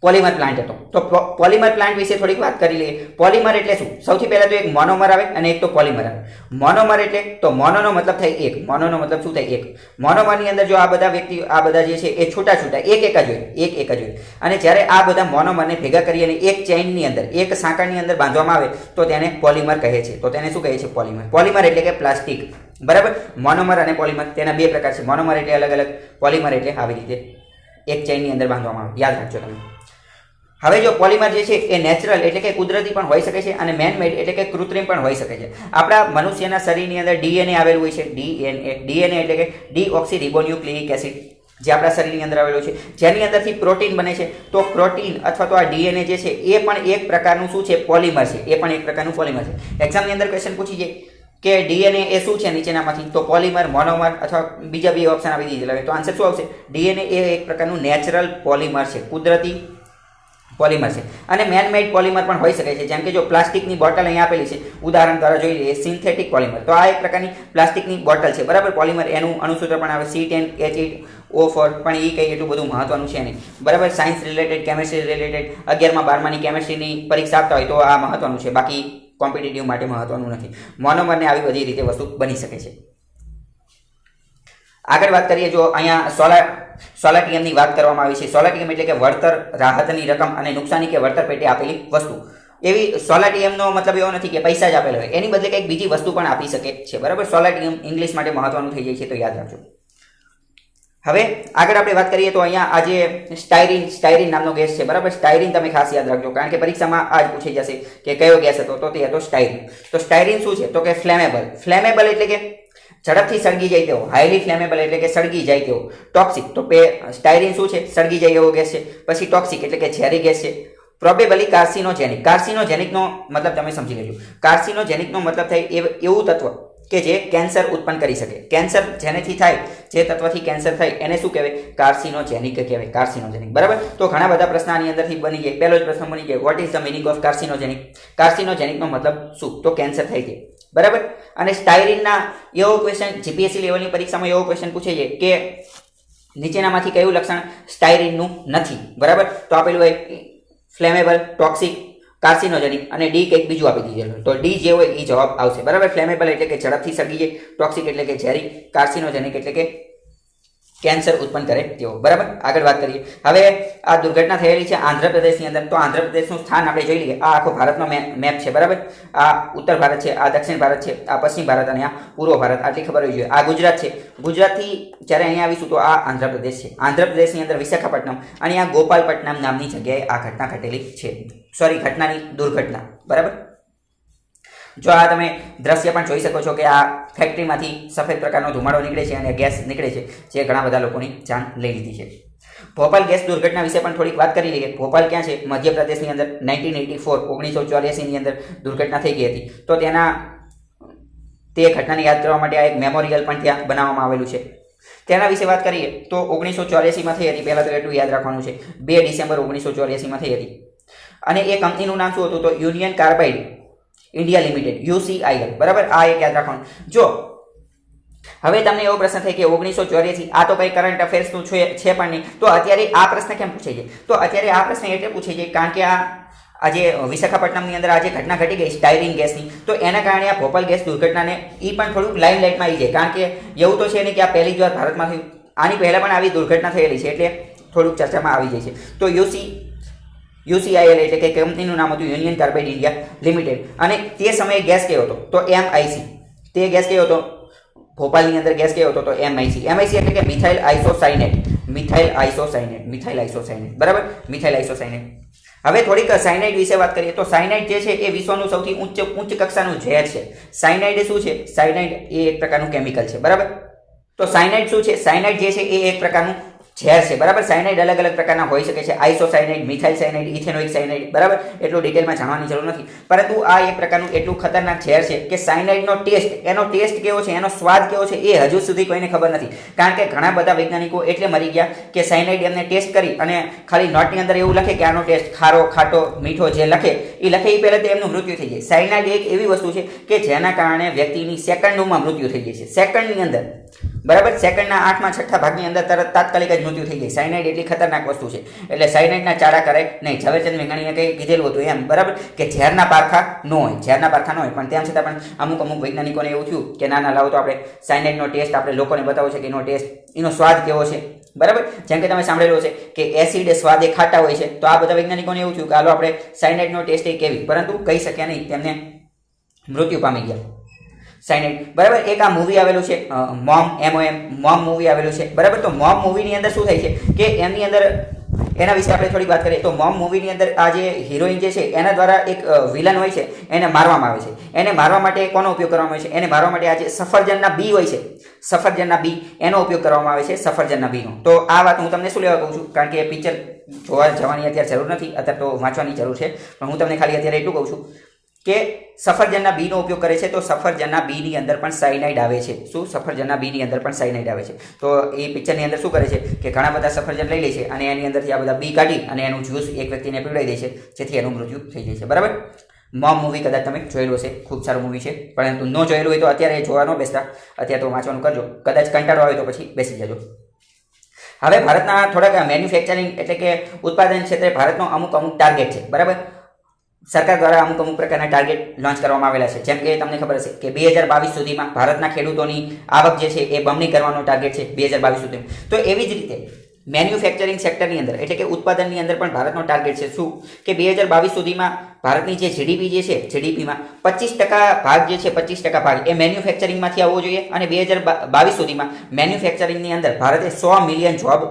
પોલિમર પ્લાન્ટ હતો. તો પોલિમર પ્લાન્ટ વિશે થોડીક વાત કરી લઈએ. પોલિમર એટલે શું? સૌથી પહેલા તો એક મોનોમર આવે અને એક તો પોલિમર આવે. મોનોમર એટલે, તો મોનોનો મતલબ થાય એક. મોનોનો મતલબ શું થાય? એક. મોનોમરની અંદર જો આ બધા જે છે એ છૂટા એક જ હોય. અને જ્યારે આ બધા મોનોમરને ભેગા કરી અને એક ચેઇનની અંદર, એક સાંકળની અંદર બાંધવામાં આવે તો તેને પોલિમર કહે છે. તો તેને શું કહે છે? પોલિમર. પોલિમર એટલે કે પ્લાસ્ટિક, બરાબર. મોનોમર અને પોલિમર, તેના બે પ્રકાર છે. મોનોમર એટલે અલગ અલગ, પોલિમર એટલે આવી રીતે એક ચેઇનની અંદર બાંધવામાં આવે. યાદ રાખજો તમે. હવે જો પોલિમર જે છે એ નેચરલ એટલે કે કુદરતી પણ હોઈ શકે છે અને મેન મેડ એટલે કે કૃત્રિમ પણ હોઈ શકે છે. આપણા મનુષ્યના શરીરની અંદર DNA આવેલું હોય છે. DNA એટલે કે ડીઓક્સીરિબોન્યુક્લિક એસિડ, જે આપણા શરીરની અંદર આવેલું છે, જેની અંદરથી પ્રોટીન બને છે. તો પ્રોટીન અથવા તો આ DNA જે છે એ પણ એક પ્રકારનું શું છે? પોલિમર છે. એ પણ એક પ્રકારનું પોલિમર છે. એક્ઝામની અંદર ક્વેશ્ચન પૂછી જાય કે DNA એ શું છે નીચેનામાંથી? તો પોલિમર, મોનોમર અથવા બીજા બે ઓપ્શન આપી દીધેલા. તો આન્સર શું આવશે? DNA એ એક પ્રકારનું નેચરલ પોલિમર છે, કુદરતી પોલિમર છે. અને મેનમેડ પોલિમર પણ હોઈ શકે છે. જેમ કે જો પ્લાસ્ટિકની બોટલ અહીં આપેલી છે, ઉદાહરણ દ્વારા જોઈ લઈએ, સિન્થેટિક પોલિમર. તો આ એક પ્રકારની પ્લાસ્ટિકની બોટલ છે, બરાબર. પોલિમર, એનું અણુસૂત્ર પણ આવે C10H8O4, પણ એ કંઈ એટલું બધું મહત્વનું છે નહીં, બરાબર. સાયન્સ રિલેટેડ, કેમિસ્ટ્રી રિલેટેડ 11મા 12માની કેમિસ્ટ્રીની પરીક્ષા આપતા હોય તો આ મહત્વનું છે, બાકી કોમ્પિટિટિવ માટે મહત્વનું નથી. મોનોમરને આવી બધી રીતે વસ્તુ બની શકે છે. આગળ વાત કરીએ, જો અહીંયા સોલાટીયમની વાત કરવામાં આવી છે. સોલાટીયમ એટલે કે વળતર, રાહતની રકમ અને નુકસાની કે વળતર પેટે આપેલી વસ્તુ. એવી સોલાટીયમનો મતલબ એવો નથી કે પૈસા જ આપેલા હોય, એની બદલે કંઈક બીજી વસ્તુ પણ આપી શકે છે. બરાબર, સોલાટીયમ ઇંગ્લિશ માટે મહત્વનું થઈ જાય છે, તો યાદ રાખજો. હવે આગળ આપણે વાત કરીએ તો અહીંયા આજે સ્ટાયરીન નામનો ગેસ છે. બરાબર, સ્ટાયરીન તમે ખાસ યાદ રાખજો, કારણ કે પરીક્ષામાં આ જ પૂછાઈ જશે કે કયો ગેસ હતો, તો તે હતો સ્ટાયરીન. તો સ્ટાયરીન શું છે? તો કે ફ્લેમેબલ એટલે કે ઝડપથી સળગી જાય તેવો. હાઈલી ફ્લેમેબલ એટલે કે સળગી જાય તેવો. ટોક્સિક, તો સ્ટાયરીન શું છે? સળગી જાય એવો ગેસ છે. પછી ટોક્સિક એટલે કે ઝેરી ગેસ છે. પ્રોબેબલી કાર્સિનોજેનિકનો મતલબ તમે સમજી લેજો. કાર્સિનોજેનિકનો મતલબ થાય એવું તત્વ કે જે કેન્સર ઉત્પન્ન કરી શકે. કેન્સર જેનેથી થાય, જે તત્વથી કેન્સર થાય, એને શું કહેવાય? કાર્સિનોજેનિક કહેવાય. કાર્સિનોજેનિક. બરાબર, તો ઘણા બધા પ્રશ્ન આની અંદરથી બની જાય. પહેલો જ પ્રશ્ન બની જાય, what is the meaning of carcinogenic? કાર્સિનોજેનિકનો મતલબ શું? તો કેન્સર થાય છે. બરાબર, અને સ્ટાયરીનના એવો ક્વેશ્ચન જીપીએસસી લેવલની પરીક્ષામાં એવો ક્વેશ્ચન પૂછે છે કે નીચેનામાંથી કયું લક્ષણ સ્ટાયરીનનું નથી? બરાબર, તો આપેલું હોય ફ્લેમેબલ, ટોક્સિક, કાર્સિનોજેનિક અને ડી કંઈક બીજું આપી દીધેલું. તો ડી જે હોય એ જવાબ આવશે. બરાબર, ફ્લેમેબલ એટલે કે ઝડપથી સળગી જાય, ટોક્સિક એટલે કે ઝેરી, કાર્સિનોજેનિક એટલે કે કેન્સર ઉત્પન્ન કરે તેવો. બરાબર, આગળ વાત કરીએ. હવે આ દુર્ઘટના થયેલી છે આંધ્રપ્રદેશની અંદર. તો આંધ્રપ્રદેશનું સ્થાન આપણે જોઈ લઈએ. આ આખો ભારતનો મેપ છે. બરાબર, આ ઉત્તર ભારત છે, આ દક્ષિણ ભારત છે, આ પશ્ચિમ ભારત અને આ પૂર્વ ભારત. આટલી ખબર હોવી જોઈએ. આ ગુજરાત છે. ગુજરાતથી જ્યારે અહીંયા આવીશું તો આ આંધ્રપ્રદેશ છે. આંધ્રપ્રદેશની અંદર વિશાખાપટ્ટનમ અને આ ગોપાલપટ્ટનમ નામની જગ્યાએ આ ઘટના ઘટેલી છે. ઘટનાની દુર્ઘટના. બરાબર, જો આ તમે દ્રશ્ય પણ જોઈ શકો છો કે આ ફેક્ટરીમાંથી સફેદ પ્રકારનો ધુમાડો નીકળે છે અને ગેસ નીકળે છે, જે ઘણા બધા લોકોની જાન લઈ લીધી છે. ભોપાલ ગેસ દુર્ઘટના વિશે પણ થોડીક વાત કરી લઈએ. ભોપાલ ક્યાં છે? મધ્યપ્રદેશની અંદર 1984 ની અંદર દુર્ઘટના થઈ ગઈ હતી. તો તે ઘટનાને યાદ કરવા માટે આ એક મેમોરિયલ પણ ત્યાં બનાવવામાં આવેલું છે. તેના વિશે વાત કરીએ તો 1984માં થઈ હતી. પહેલાં તો એટલું યાદ રાખવાનું છે, 2 ડિસેમ્બર 1984માં થઈ હતી. અને એ કંપનીનું નામ શું હતું? તો union carbide India limited, UCIL. બરાબર, આ એક યાદ રાખવાનું. જો હવે તમને એવો પ્રશ્ન થાય કે 1984, આ તો કઈ કરંટ અફેર્સનું છે પણ નહીં, તો અત્યારે આ પ્રશ્ન કેમ પૂછાઈ જાય? તો અત્યારે આ પ્રશ્ન એટલે પૂછાઈ જાય કારણ કે આજે વિશાખાપટ્ટનમની અંદર આજે ઘટના ઘટી ગઈ સ્ટાયરીન ગેસની, તો એના કારણે આ ભોપાલ ગેસ દુર્ઘટનાને એ પણ થોડુંક લાઇમલાઇટમાં આવી જાય. કારણ કે એવું તો છે નહીં કે આ પહેલી જ વાર ભારતમાં થયું, આની પહેલાં પણ આવી દુર્ઘટના થયેલી છે, એટલે થોડુંક ચર્ચામાં આવી જાય છે. તો UCIL એટલે કે કંપનીનું નામ હતું યુનિયન કાર્બાઇડ ઇન્ડિયા લિમિટેડ. અને તે સમયે ગેસ કયો હતો? તો MIC. તે ગેસ કયો હતો? ભોપાલની અંદર ગેસ કયો હતો? તો MIC. MIC એટલે કે મિથાઇલ આઇસોસાયનેટ. બરાબર, મિથાઇલ આઇસોસાયનેટ. હવે થોડીક સાયનાઇડ વિશે વાત કરીએ તો સાયનાઇડ જે છે એ વિશ્વનું સૌથી ઉચ્ચ કક્ષાનું ઝેર છે. સાયનાઇડ શું છે? સાયનાઇડ એ એક પ્રકારનું કેમિકલ છે. બરાબર, તો સાયનાઇડ શું છે? સાયનાઇડ જે છે એ એક પ્રકારનું ઝેર છે. બરાબર, સાયનાઇડ અલગ અલગ પ્રકારના હોઈ શકે છે. Isocyanide, methyl cyanide, ethanoic cyanide. બરાબર, એટલું ડિટેલમાં જાણવાની જરૂર નથી, પરંતુ આ એક પ્રકારનું એટલું ખતરનાક ઝેર છે કે સાયનાઇડનો ટેસ્ટ કેવો છે, એનો સ્વાદ કેવો છે એ હજુ સુધી કોઈને ખબર નથી. કારણ કે ઘણા બધા વૈજ્ઞાનિકો એટલે મરી ગયા કે સાયનાઇડ એમને ટેસ્ટ કરી અને ખાલી નોટની અંદર એવું લખે કે આનો ટેસ્ટ ખારો, ખાટો, મીઠો જે લખે એ પહેલાં એમનું મૃત્યુ થઈ જાય. સાયનાઇડ એક એવી વસ્તુ છે કે જેના કારણે વ્યક્તિની સેકન્ડોમાં મૃત્યુ થઈ જાય છે. સેકન્ડની અંદર. બરાબર, સેકન્ડના 8/6 ભાગની અંદર તાત્કાલિક જ મૃત્યુ થઈ જાય. સાયનાઇડ એટલી ખતરનાક વસ્તુ છે, એટલે સાયનાઇડના ચાળા કરે નહીં. ઝવેરચંદ મેઘાણીએ કંઈ કીધેલું હતું એમ. બરાબર, કે ઝેરના પારખા ન હોય, પણ તેમ છતાં પણ અમુક વૈજ્ઞાનિકોને એવું થયું કે ના લાવો તો આપણે સાયનાઇડનો ટેસ્ટ આપણે લોકોને બતાવો છે કે એનો ટેસ્ટ, એનો સ્વાદ કેવો છે. બરાબર, જેમ કે તમે સાંભળેલું છે કે એસિડ સ્વાદે ખાટા હોય છે, તો આ બધા વૈજ્ઞાનિકોને એવું થયું કે હાલો આપણે સાયનાઇડનો ટેસ્ટ એ કેવી, પરંતુ કહી શક્યા નહીં, તેમને મૃત્યુ પામી ગયા. સાયનાઇડ. બરાબર, એક આ મૂવી આવેલું છે મોમ મૂવી આવેલું છે. બરાબર, તો મોમ મૂવીની અંદર શું થાય છે કે એમની અંદર એના વિશે આપણે થોડીક વાત કરીએ તો મોમ મૂવીની અંદર આ જે હિરોઈન જે છે એના દ્વારા એક વિલન હોય છે, એને મારવામાં આવે છે. એને મારવા માટે કોનો ઉપયોગ કરવામાં આવે છે? એને મારવા માટે આ જે સફરજનના બી હોય છે, સફરજનના બી, એનો ઉપયોગ કરવામાં આવે છે, સફરજનના બીનો. તો આ વાત હું તમને શું લેવા કહું છું, કારણ કે પિક્ચર જોવા જવાની અત્યારે જરૂર નથી, અત્યારે તો વાંચવાની જરૂર છે, પણ હું તમને ખાલી અત્યારે એટલું કહું છું કે સફરજનના બીનો ઉપયોગ કરે છે, તો સફરજનના બીની અંદર પણ સાયનાઇડ આવે છે. શું? સફરજનના બીની અંદર પણ સાયનાઇડ આવે છે. તો એ પિક્ચરની અંદર શું કરે છે કે ઘણા બધા સફરજન લઈ લે છે અને એની અંદરથી આ બધા બી કાઢી અને એનું જ્યુસ એક વ્યક્તિને પીવડાવી દે છે, જેથી એનું મૃત્યુ થઈ જાય છે. બરાબર, મોમ મૂવી કદાચ તમે જોયેલું હશે, ખૂબ સારું મૂવી છે, પરંતુ ન જોયેલું હોય તો અત્યારે જોવા ન બેસતા, અત્યારે તો વાંચવાનું કરજો. કદાચ કંટાળો આવે તો પછી બેસી જજો. હવે ભારતના થોડાક મેન્યુફેક્ચરિંગ એટલે કે ઉત્પાદન ક્ષેત્રે ભારતનો અમુક ટાર્ગેટ છે. બરાબર, સરકાર દ્વારા અમુક પ્રકારના ટાર્ગેટ લોન્ચ કરવામાં આવેલા છે. જેમ કે તમને ખબર હશે કે 2022 સુધીમાં ભારતના ખેડૂતોની આવક જે છે એ બમણી કરવાનો ટાર્ગેટ છે 2022 સુધીમાં. તો એવી જ રીતે મેન્યુફેક્ચરિંગ સેક્ટરની અંદર એટલે કે ઉત્પાદનની અંદર પણ ભારતનો ટાર્ગેટ છે શું કે 2022 સુધીમાં ભારતની જે જીડીપી જે છે જીડીપીમાં 25% ભાગ જે છે 25% ભાગ એ મેન્યુફેક્ચરિંગમાંથી આવવો જોઈએ અને 2022 સુધીમાં મેન્યુફેક્ચરિંગની અંદર ભારતે 100 મિલિયન જોબ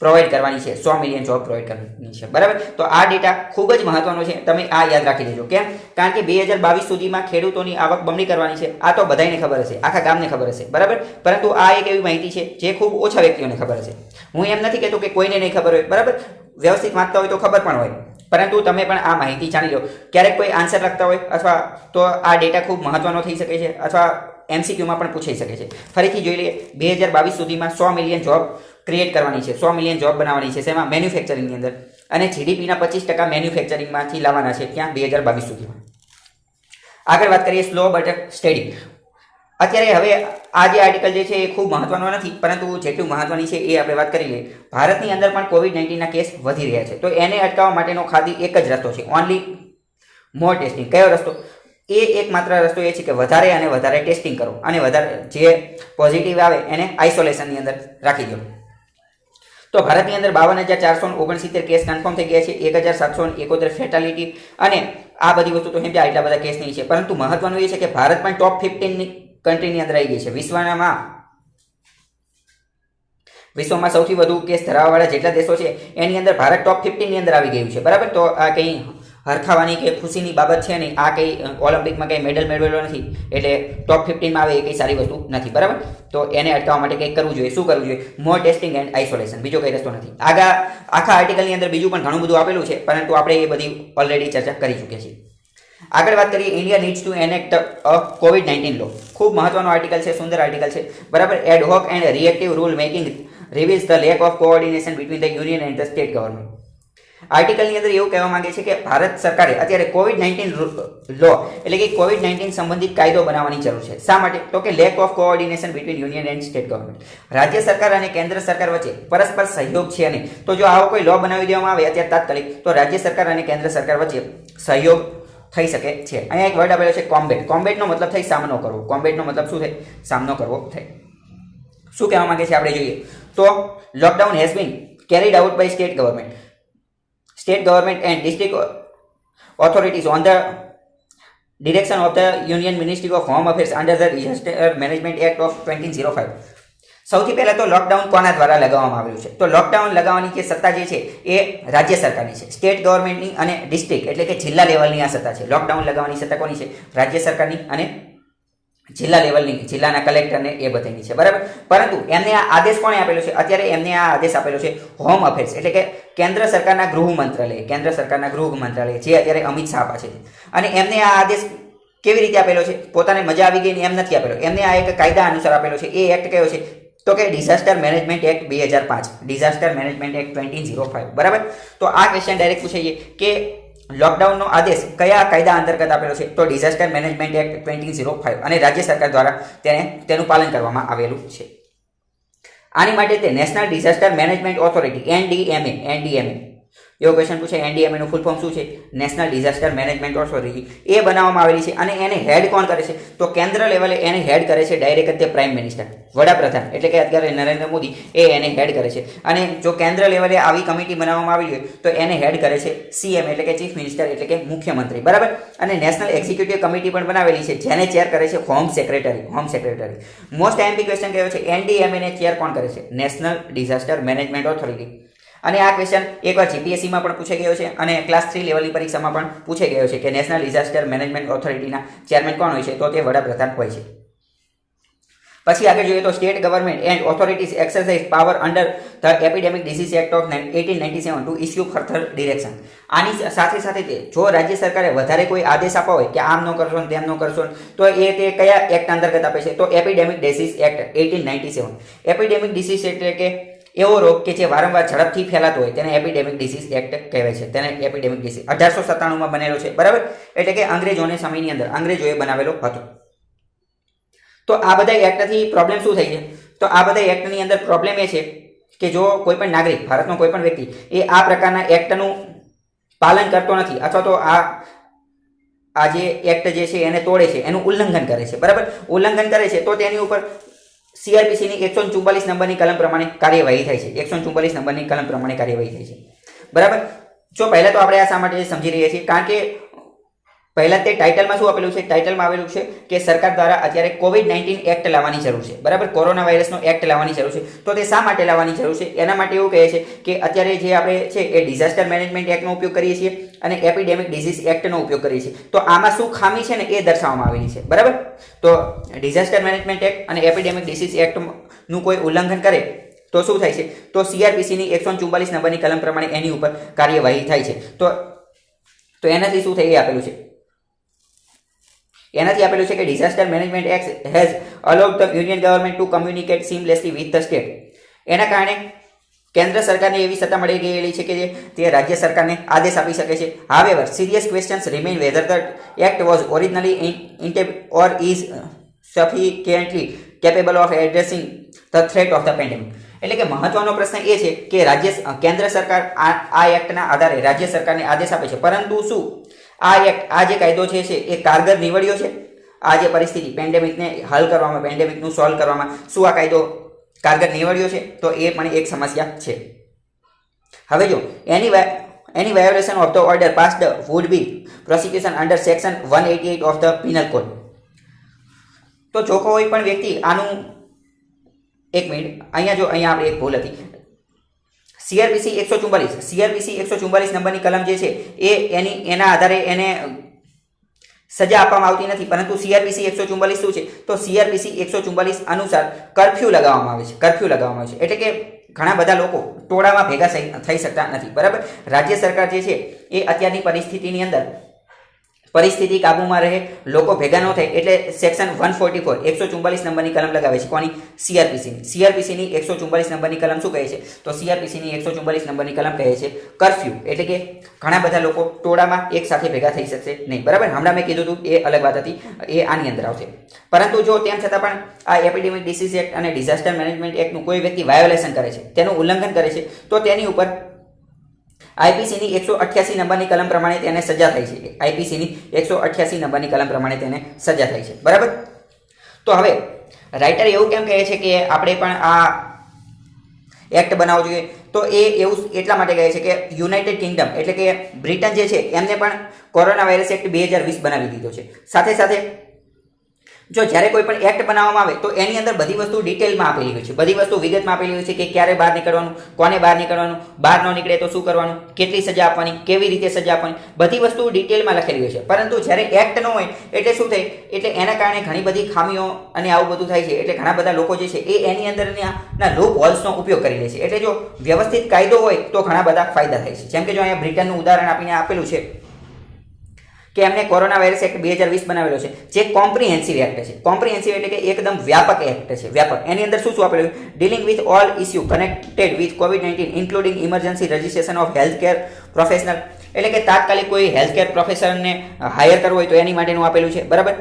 પ્રોવાઈડ કરવાની છે. 100 મિલિયન જોબ પ્રોવાઈડ કરવાની છે. બરાબર. તો આ ડેટા ખૂબ જ મહત્વનો છે. તમે આ યાદ રાખી લેજો. કેમ? કારણ કે 2022 સુધીમાં ખેડૂતોની આવક બમણી કરવાની છે. આ તો બધાને ખબર હશે, આખા ગામને ખબર હશે. બરાબર. પરંતુ આ એક એવી માહિતી છે જે ખૂબ ઓછા વ્યક્તિઓને ખબર હશે. હું એમ નથી કહેતો કે કોઈને નહીં ખબર હોય. બરાબર. વ્યવસ્થિત વાંચતા હોય તો ખબર પણ હોય, પરંતુ તમે પણ આ માહિતી જાણી લો. ક્યારેક કોઈ આન્સર લખતા હોય અથવા તો આ ડેટા ખૂબ મહત્વનો થઈ શકે છે અથવા એમસીક્યુમાં પણ પૂછાઈ શકે છે. ફરીથી જોઈ લઈએ. 2022 સુધીમાં 100 મિલિયન જોબ ક્રિએટ કરવાની છે. 100 મિલિયન જોબ બનાવવાની છે. શેમાં? મેન્યુફેક્ચરિંગની અંદર. અને જીડીપીના 25% મેન્યુફેક્ચરિંગમાંથી લાવવાના છે ત્યાં 2022 સુધીમાં. આગળ વાત કરીએ સ્લો બટ સ્ટેડી. અત્યારે હવે આ જે આર્ટિકલ જે છે એ ખૂબ મહત્વનો નથી, પરંતુ જેટલું મહત્વની છે એ આપણે વાત કરી લઈએ. ભારતની અંદર પણ કોવિડ-19ના કેસ વધી રહ્યા છે. તો એને અટકાવવા માટેનો ખાલી એક જ રસ્તો છે, ઓનલી મોર ટેસ્ટિંગ. કયો રસ્તો? એકમાત્ર રસ્તો એ છે કે વધારે અને વધારે ટેસ્ટિંગ કરો અને વધારે જે પોઝિટિવ આવે એને આઇસોલેશનની અંદર રાખી દો. તો ભારતની અંદર 52,469 કેસ કન્ફર્મ થઈ ગયા છે, 1,771 ફેટાલિટી અને આ બધી વસ્તુ તો સમજ્યા એટલા બધા કેસ નહીં છે. પરંતુ મહત્વનું એ છે કે ભારત પણ ટોપ 15 કન્ટ્રીની અંદર આવી ગઈ છે. વિશ્વમાં સૌથી વધુ કેસ ધરાવવાવાળા જેટલા દેશો છે એની અંદર ભારત ટોપ 15 ની અંદર આવી ગયું છે. બરાબર. તો આ કંઈ હરખાવાની કે ખુશીની બાબત છે નહીં. આ કંઈ ઓલિમ્પિકમાં કંઈ મેડલ મેળવેલો નથી એટલે ટોપ 15માં આવે એ કંઈ સારી વસ્તુ નથી. બરાબર. તો એને અટકાવવા માટે કંઈક કરવું જોઈએ. શું કરવું જોઈએ? મોર ટેસ્ટિંગ એન્ડ આઇસોલેશન. બીજો કંઈ રસ્તો નથી. આખા આર્ટિકલની અંદર બીજું પણ ઘણું બધું આપેલું છે, પરંતુ આપણે એ બધી ઓલરેડી ચર્ચા કરી ચૂક્યા છીએ. આગળ વાત કરીએ. India needs to enact a કોવિડ-19 લો. ખૂબ મહત્વનો આર્ટિકલ છે, સુંદર આર્ટિકલ છે. બરાબર. Ad hoc and reactive rule making reveals the lack of coordination between the union and the state government. આર્ટિકલની અંદર એવું કહેવા માંગે છે કે ભારત સરકારે અત્યારે કોવિડ-19 લો એટલે કે કોવિડ-19 સંબંધિત કાયદો બનાવવાની જરૂર છે. શા માટે? તો કે lake of coordination between union and state government. રાજ્ય સરકાર અને કેન્દ્ર સરકાર વચ્ચે પરસ્પર સહયોગ છે નહીં. તો જો આવો કોઈ લો બનાવી દેવામાં આવે અત્યારે તાત્કાલિક, તો રાજ્ય સરકાર અને કેન્દ્ર સરકાર વચ્ચે સહયોગ થઈ શકે છે. અહીંયા એક વર્ડ આપેલો છે કોમ્બેટ. કોમ્બેટનો મતલબ થાય સામનો કરવો. કોમ્બેટનો મતલબ શું થાય? સામનો કરવો થાય. શું કહેવા માંગે છે આપણે જોઈએ તો lockdown has been carried out by state government. State government and district authorities on the direction of the Union Ministry of Home Affairs under the Disaster Management Act of 2005. સૌથી પહેલા તો લોકડાઉન કોના દ્વારા લગાવવામાં આવ્યું છે? તો લોકડાઉન લગાવવાની જે સત્તા જે છે એ રાજ્ય સરકારની છે. સ્ટેટ ગવર્મેન્ટની અને ડિસ્ટ્રિક્ટ એટલે કે જિલ્લા લેવલની આ સત્તા છે. લોકડાઉન લગાવવાની સત્તા કોની છે? રાજ્ય સરકારની અને જિલ્લા લેવલની, જિલ્લાના કલેક્ટરને એ બધાની છે. બરાબર. પરંતુ એમને આ આદેશ કોણે આપેલો છે? અત્યારે એમને આ આદેશ આપેલો છે હોમ અફેર્સ એટલે કે કેન્દ્ર સરકારના ગૃહ મંત્રાલય. કેન્દ્ર સરકારના ગૃહ મંત્રાલય જે અત્યારે અમિત શાહ પાસે છે. અને એમને આ આદેશ કેવી રીતે આપેલો છે? પોતાને મજા આવી ગઈ ને એમ નથી આપેલો. એમને આ એક કાયદા અનુસાર આપેલો છે. એ એક્ટ કયો છે? તો કે disaster management act 2005. Disaster management act 2005. બરાબર. તો આ ક્વેશ્ચન ડાયરેક્ટ પૂછાઈએ કે લોકડાઉનનો આદેશ કયા કાયદા અંતર્ગત આપેલો છે? તો ડિઝાસ્ટર મેનેજમેન્ટ એક્ટ 2005 અને રાજ્ય સરકાર દ્વારા તેનું પાલન કરવામાં આવેલું છે. આની માટે તે national disaster management authority NDMA એવો ક્વેશ્ચન પૂછે. એનડીએમએ નું ફૂલ ફોર્મ શું છે? National disaster management authority. એ બનાવવામાં આવેલી છે અને એને હેડ કોણ કરે છે? તો કેન્દ્ર લેવલે એને હેડ કરે છે ડાયરેક્ટ તે પ્રાઇમ મિનિસ્ટર, વડાપ્રધાન એટલે કે અત્યારે નરેન્દ્ર મોદી એ એને હેડ કરે છે. અને જો કેન્દ્ર લેવલે આવી કમિટી બનાવવામાં આવી હોય તો એને હેડ કરે છે સીએમ એટલે કે ચીફ મિનિસ્ટર એટલે કે મુખ્યમંત્રી. બરાબર. અને નેશનલ એક્ઝિક્યુટિવ કમિટી પણ બનાવેલી છે જેને ચેર કરે છે home secretary. Most IMP question કયો છે? એનડીએમએ ને ચેર કોણ કરે છે? National disaster management authority. અને આ ક્વેશ્ચન એકવાર જીપીએસસીમાં પણ પૂછાઈ ગયો છે અને ક્લાસ 3 લેવલની પરીક્ષામાં પણ પૂછાઈ ગયો છે કે નેશનલ ડિઝાસ્ટર મેનેજમેન્ટ ઓથોરિટીના ચેરમેન કોણ હોય છે? તો તે વડાપ્રધાન હોય છે. પછી આગળ જોઈએ તો state government and authorities exercise power under the epidemic diseases act of 1897 to issue further direction. આની સાથે તે જો રાજ્ય સરકારે વધારે કોઈ આદેશ આપવા હોય કે આમ ન કરશો ને તેમ ન કરશો તો એ તે કયા એક્ટ અંતર્ગત આપે છે? તો epidemic diseases act 1897. Epidemic disease એટલે કે એવો રોગ કે જે વારંવાર ઝડપથી ફેલાતો હોય તેને એપિડેમિક ડિસીઝ એક્ટ કહેવાય છે. તેને એપિડેમિક ડિસીઝ 1897માં બનેલો છે. બરાબર. એટલે કે અંગ્રેજોને સમયની અંદર અંગ્રેજોએ બનાવેલો હતો. તો આ બધા એક્ટથી પ્રોબ્લેમ શું થઈ છે? તો આ બધા એક્ટની અંદર પ્રોબ્લેમ એ છે કે જો કોઈ પણ નાગરિક, ભારતનો કોઈ પણ વ્યક્તિ એ આ પ્રકારના એક્ટનું પાલન કરતો નથી અથવા તો આ આ જે એક્ટ જે છે એને તોડે છે, એનું ઉલ્લંઘન કરે છે, બરાબર, ઉલ્લંઘન કરે છે તો તેની ઉપર સીઆરપીસીની 144 નંબરની કલમ પ્રમાણે કાર્યવાહી થાય છે. 144 નંબરની કલમ પ્રમાણે કાર્યવાહી થાય છે, બરાબર. જો પહેલા તો આપણે આ શા માટે સમજી રહીએ છીએ, કારણ કે પહેલા તે ટાઇટલમાં શું આપેલું છે? ટાઇટલમાં આવેલું છે કે સરકાર દ્વારા અત્યારે COVID-19 એક્ટ લાવવાની જરૂર છે, બરાબર, કોરોના વાયરસનો એક્ટ લાવવાની જરૂર છે. તો તે શા માટે લાવવાની જરૂર છે? એના માટે એવું કહે છે કે અત્યારે જે આપણે છે એ ડિઝાસ્ટર મેનેજમેન્ટ એક્ટનો ઉપયોગ કરીએ છીએ અને એપિડેમિક ડિઝીઝ એક્ટનો ઉપયોગ કરીએ છીએ. તો આમાં શું ખામી છે ને એ દર્શાવવામાં આવેલી છે, બરાબર. તો ડિઝાસ્ટર મેનેજમેન્ટ એક્ટ અને એપિડેમિક ડિઝીઝ એક્ટનું કોઈ ઉલ્લંઘન કરે તો શું થાય છે? તો સીઆરપીસીની 144 નંબરની કલમ પ્રમાણે એની ઉપર કાર્યવાહી થાય છે. તો એનાથી શું થઈ આપેલું છે? એનાથી આપેલું છે કે disaster management act has allowed the union government to communicate seamlessly with the state. એના કારણે કેન્દ્ર સરકારને એવી સત્તા મળી ગયેલી છે કે તે રાજ્ય સરકારને આદેશ આપી શકે છે. However serious questions remain whether the act was originally intended or is sufficiently capable of addressing the threat of the pandemic. એટલે કે મહત્વનો પ્રશ્ન એ છે કે કેન્દ્ર સરકાર આ એક્ટના આધારે રાજ્ય સરકારને આદેશ આપે છે, પરંતુ શું આ જે કાયદો છે એ કારગર નીવડ્યો છે? આ જે પરિસ્થિતિ પેન્ડેમિકને હલ કરવામાં, પેન્ડેમિકનું સોલ્વ કરવામાં શું આ કાયદો કારગર નીવડ્યો છે? તો એ પણ એક સમસ્યા છે. હવે જો એની violation of the order passed would be prosecution under section 188 of the penal code. તો જો કોઈ પણ વ્યક્તિ આનું, એક મિનિટ, અહીંયા આપણે એક ભૂલ હતી. સીઆરપીસી 144 નંબરની કલમ જે છે એના આધારે એને સજા આપવામાં આવતી નથી, પરંતુ સીઆરપીસી 144 શું છે? તો સીઆરપીસી 144 અનુસાર કર્ફ્યુ લગાવવામાં આવે છે. એટલે કે ઘણા બધા લોકો ટોળામાં ભેગા થઈ શકતા નથી, બરાબર. રાજ્ય સરકાર જે છે એ અત્યારની પરિસ્થિતિની અંદર પરિસ્થિતિ કાબૂમાં રહે, લોકો ભેગા ન થાય એટલે સેક્શન 144 144 નંબરની કલમ લગાવે છે. કોની? સીઆરપીસીની 144 નંબરની કલમ શું કહે છે? તો સીઆરપીસીની 144 નંબરની કલમ કહે છે કર્ફ્યુ. એટલે કે ઘણા બધા લોકો ટોળામાં એક સાથે ભેગા થઈ શકશે નહીં, બરાબર. હમણાં મેં કીધું હતું એ અલગ વાત હતી, એ આની અંદર આવશે. પરંતુ જો તેમ છતાં પણ આ એપિડેમિક ડિસીઝ એક્ટ અને ડિઝાસ્ટર મેનેજમેન્ટ એક્ટનું કોઈ વ્યક્તિ વાયોલેશન કરે છે, તેનું ઉલ્લંઘન કરે છે, તો તેની ઉપર આઈપીસીની 188 નંબરની કલમ પ્રમાણે તેને સજા થાય છે. આઈપીસીની 188 નંબરની કલમ પ્રમાણે તેને સજા થાય છે, બરાબર. તો હવે રાઇટર એવું કેમ કહે છે કે આપણે પણ આ એક્ટ બનાવવો જોઈએ? તો એ એવું એટલા માટે કહે છે કે યુનાઇટેડ કિંગડમ એટલે કે બ્રિટન જે છે એમને પણ કોરોના વાયરસ એક્ટ 2020 બનાવી દીધો છે. સાથે સાથે જો જ્યારે કોઈ પણ એક્ટ બનાવવામાં આવે તો એની અંદર બધી વસ્તુ ડિટેલમાં આપેલી હોય છે, બધી વસ્તુ વિગતમાં આપેલી હોય છે કે ક્યારે બહાર નીકળવાનું, કોને બહાર નીકળવાનું, બહાર ન નીકળે તો શું કરવાનું, કેટલી સજા આપવાની, કેવી રીતે સજા આપવાની, બધી વસ્તુ ડિટેલમાં લખેલી હોય છે. પરંતુ જ્યારે એક્ટ ન હોય એટલે શું થાય? એટલે એના કારણે ઘણી બધી ખામીઓ અને આવું બધું થાય છે. એટલે ઘણા બધા લોકો જે છે એ એની અંદરના લૂપ હોલ્સનો ઉપયોગ કરી લે છે. એટલે જો વ્યવસ્થિત કાયદો હોય તો ઘણા બધા ફાયદા થાય છે. જેમ કે જો અહીંયા બ્રિટનનું ઉદાહરણ આપીને આપેલું છે કે એમને કોરોના વાયરસ એક્ટ 2020 બનાવેલો છે, જે કોમ્પ્રિહેન્સિવ એક્ટ છે. કોમ્પ્રિહેન્સિવ એટલે કે એકદમ વ્યાપક એક્ટ છે, વ્યાપક. એની અંદર શું આપેલું? Dealing with all issue connected with COVID-19 including emergency registration of healthcare professional. એટલે કે તાત્કાલિક કોઈ હેલ્થકેર પ્રોફેશનને હાયર કરવો હોય તો એની માટેનું આપેલું છે, બરાબર.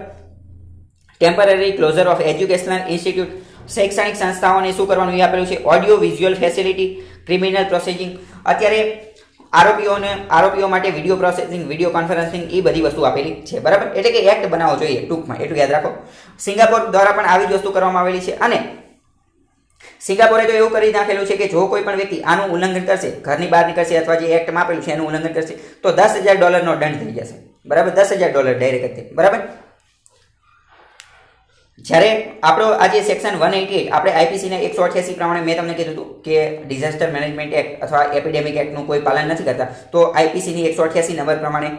Temporary closure of educational institute, શૈક્ષણિક સંસ્થાઓને શું કરવાનું એ આપેલું છે. Audio visual facility, criminal processing. અત્યારે આરોપીઓ માટે વિડીયો પ્રોસેસિંગ, વિડીયો કોન્ફરન્સિંગ, એ બધી વસ્તુ આપેલી છે, બરાબર. એટલે કે એક્ટ બનાવવો જોઈએ ટૂંકમાં, એટલું યાદ રાખો. સિંગાપોર દ્વારા પણ આવી જ વસ્તુ કરવામાં આવેલી છે. અને સિંગાપોરે તો એવું કરી નાખેલું છે કે જો કોઈ પણ વ્યક્તિ આનું ઉલ્લંઘન કરશે, ઘરની બહાર નીકળશે અથવા જે એક્ટમાં આપેલું છે એનું ઉલ્લંઘન કરશે તો $10,000 દંડ થઈ જશે, બરાબર. $10,000 ડાયરેક્ટ જ, બરાબર. જ્યારે આપણો આ જે સેક્શન 188 આપણે આઈપીસીના 188 પ્રમાણે મેં તમને કીધું હતું કે ડિઝાસ્ટર મેનેજમેન્ટ એક્ટ અથવા એપિડેમિક એક્ટનું કોઈ પાલન નથી કરતા તો આઈપીસીની 188 નંબર પ્રમાણે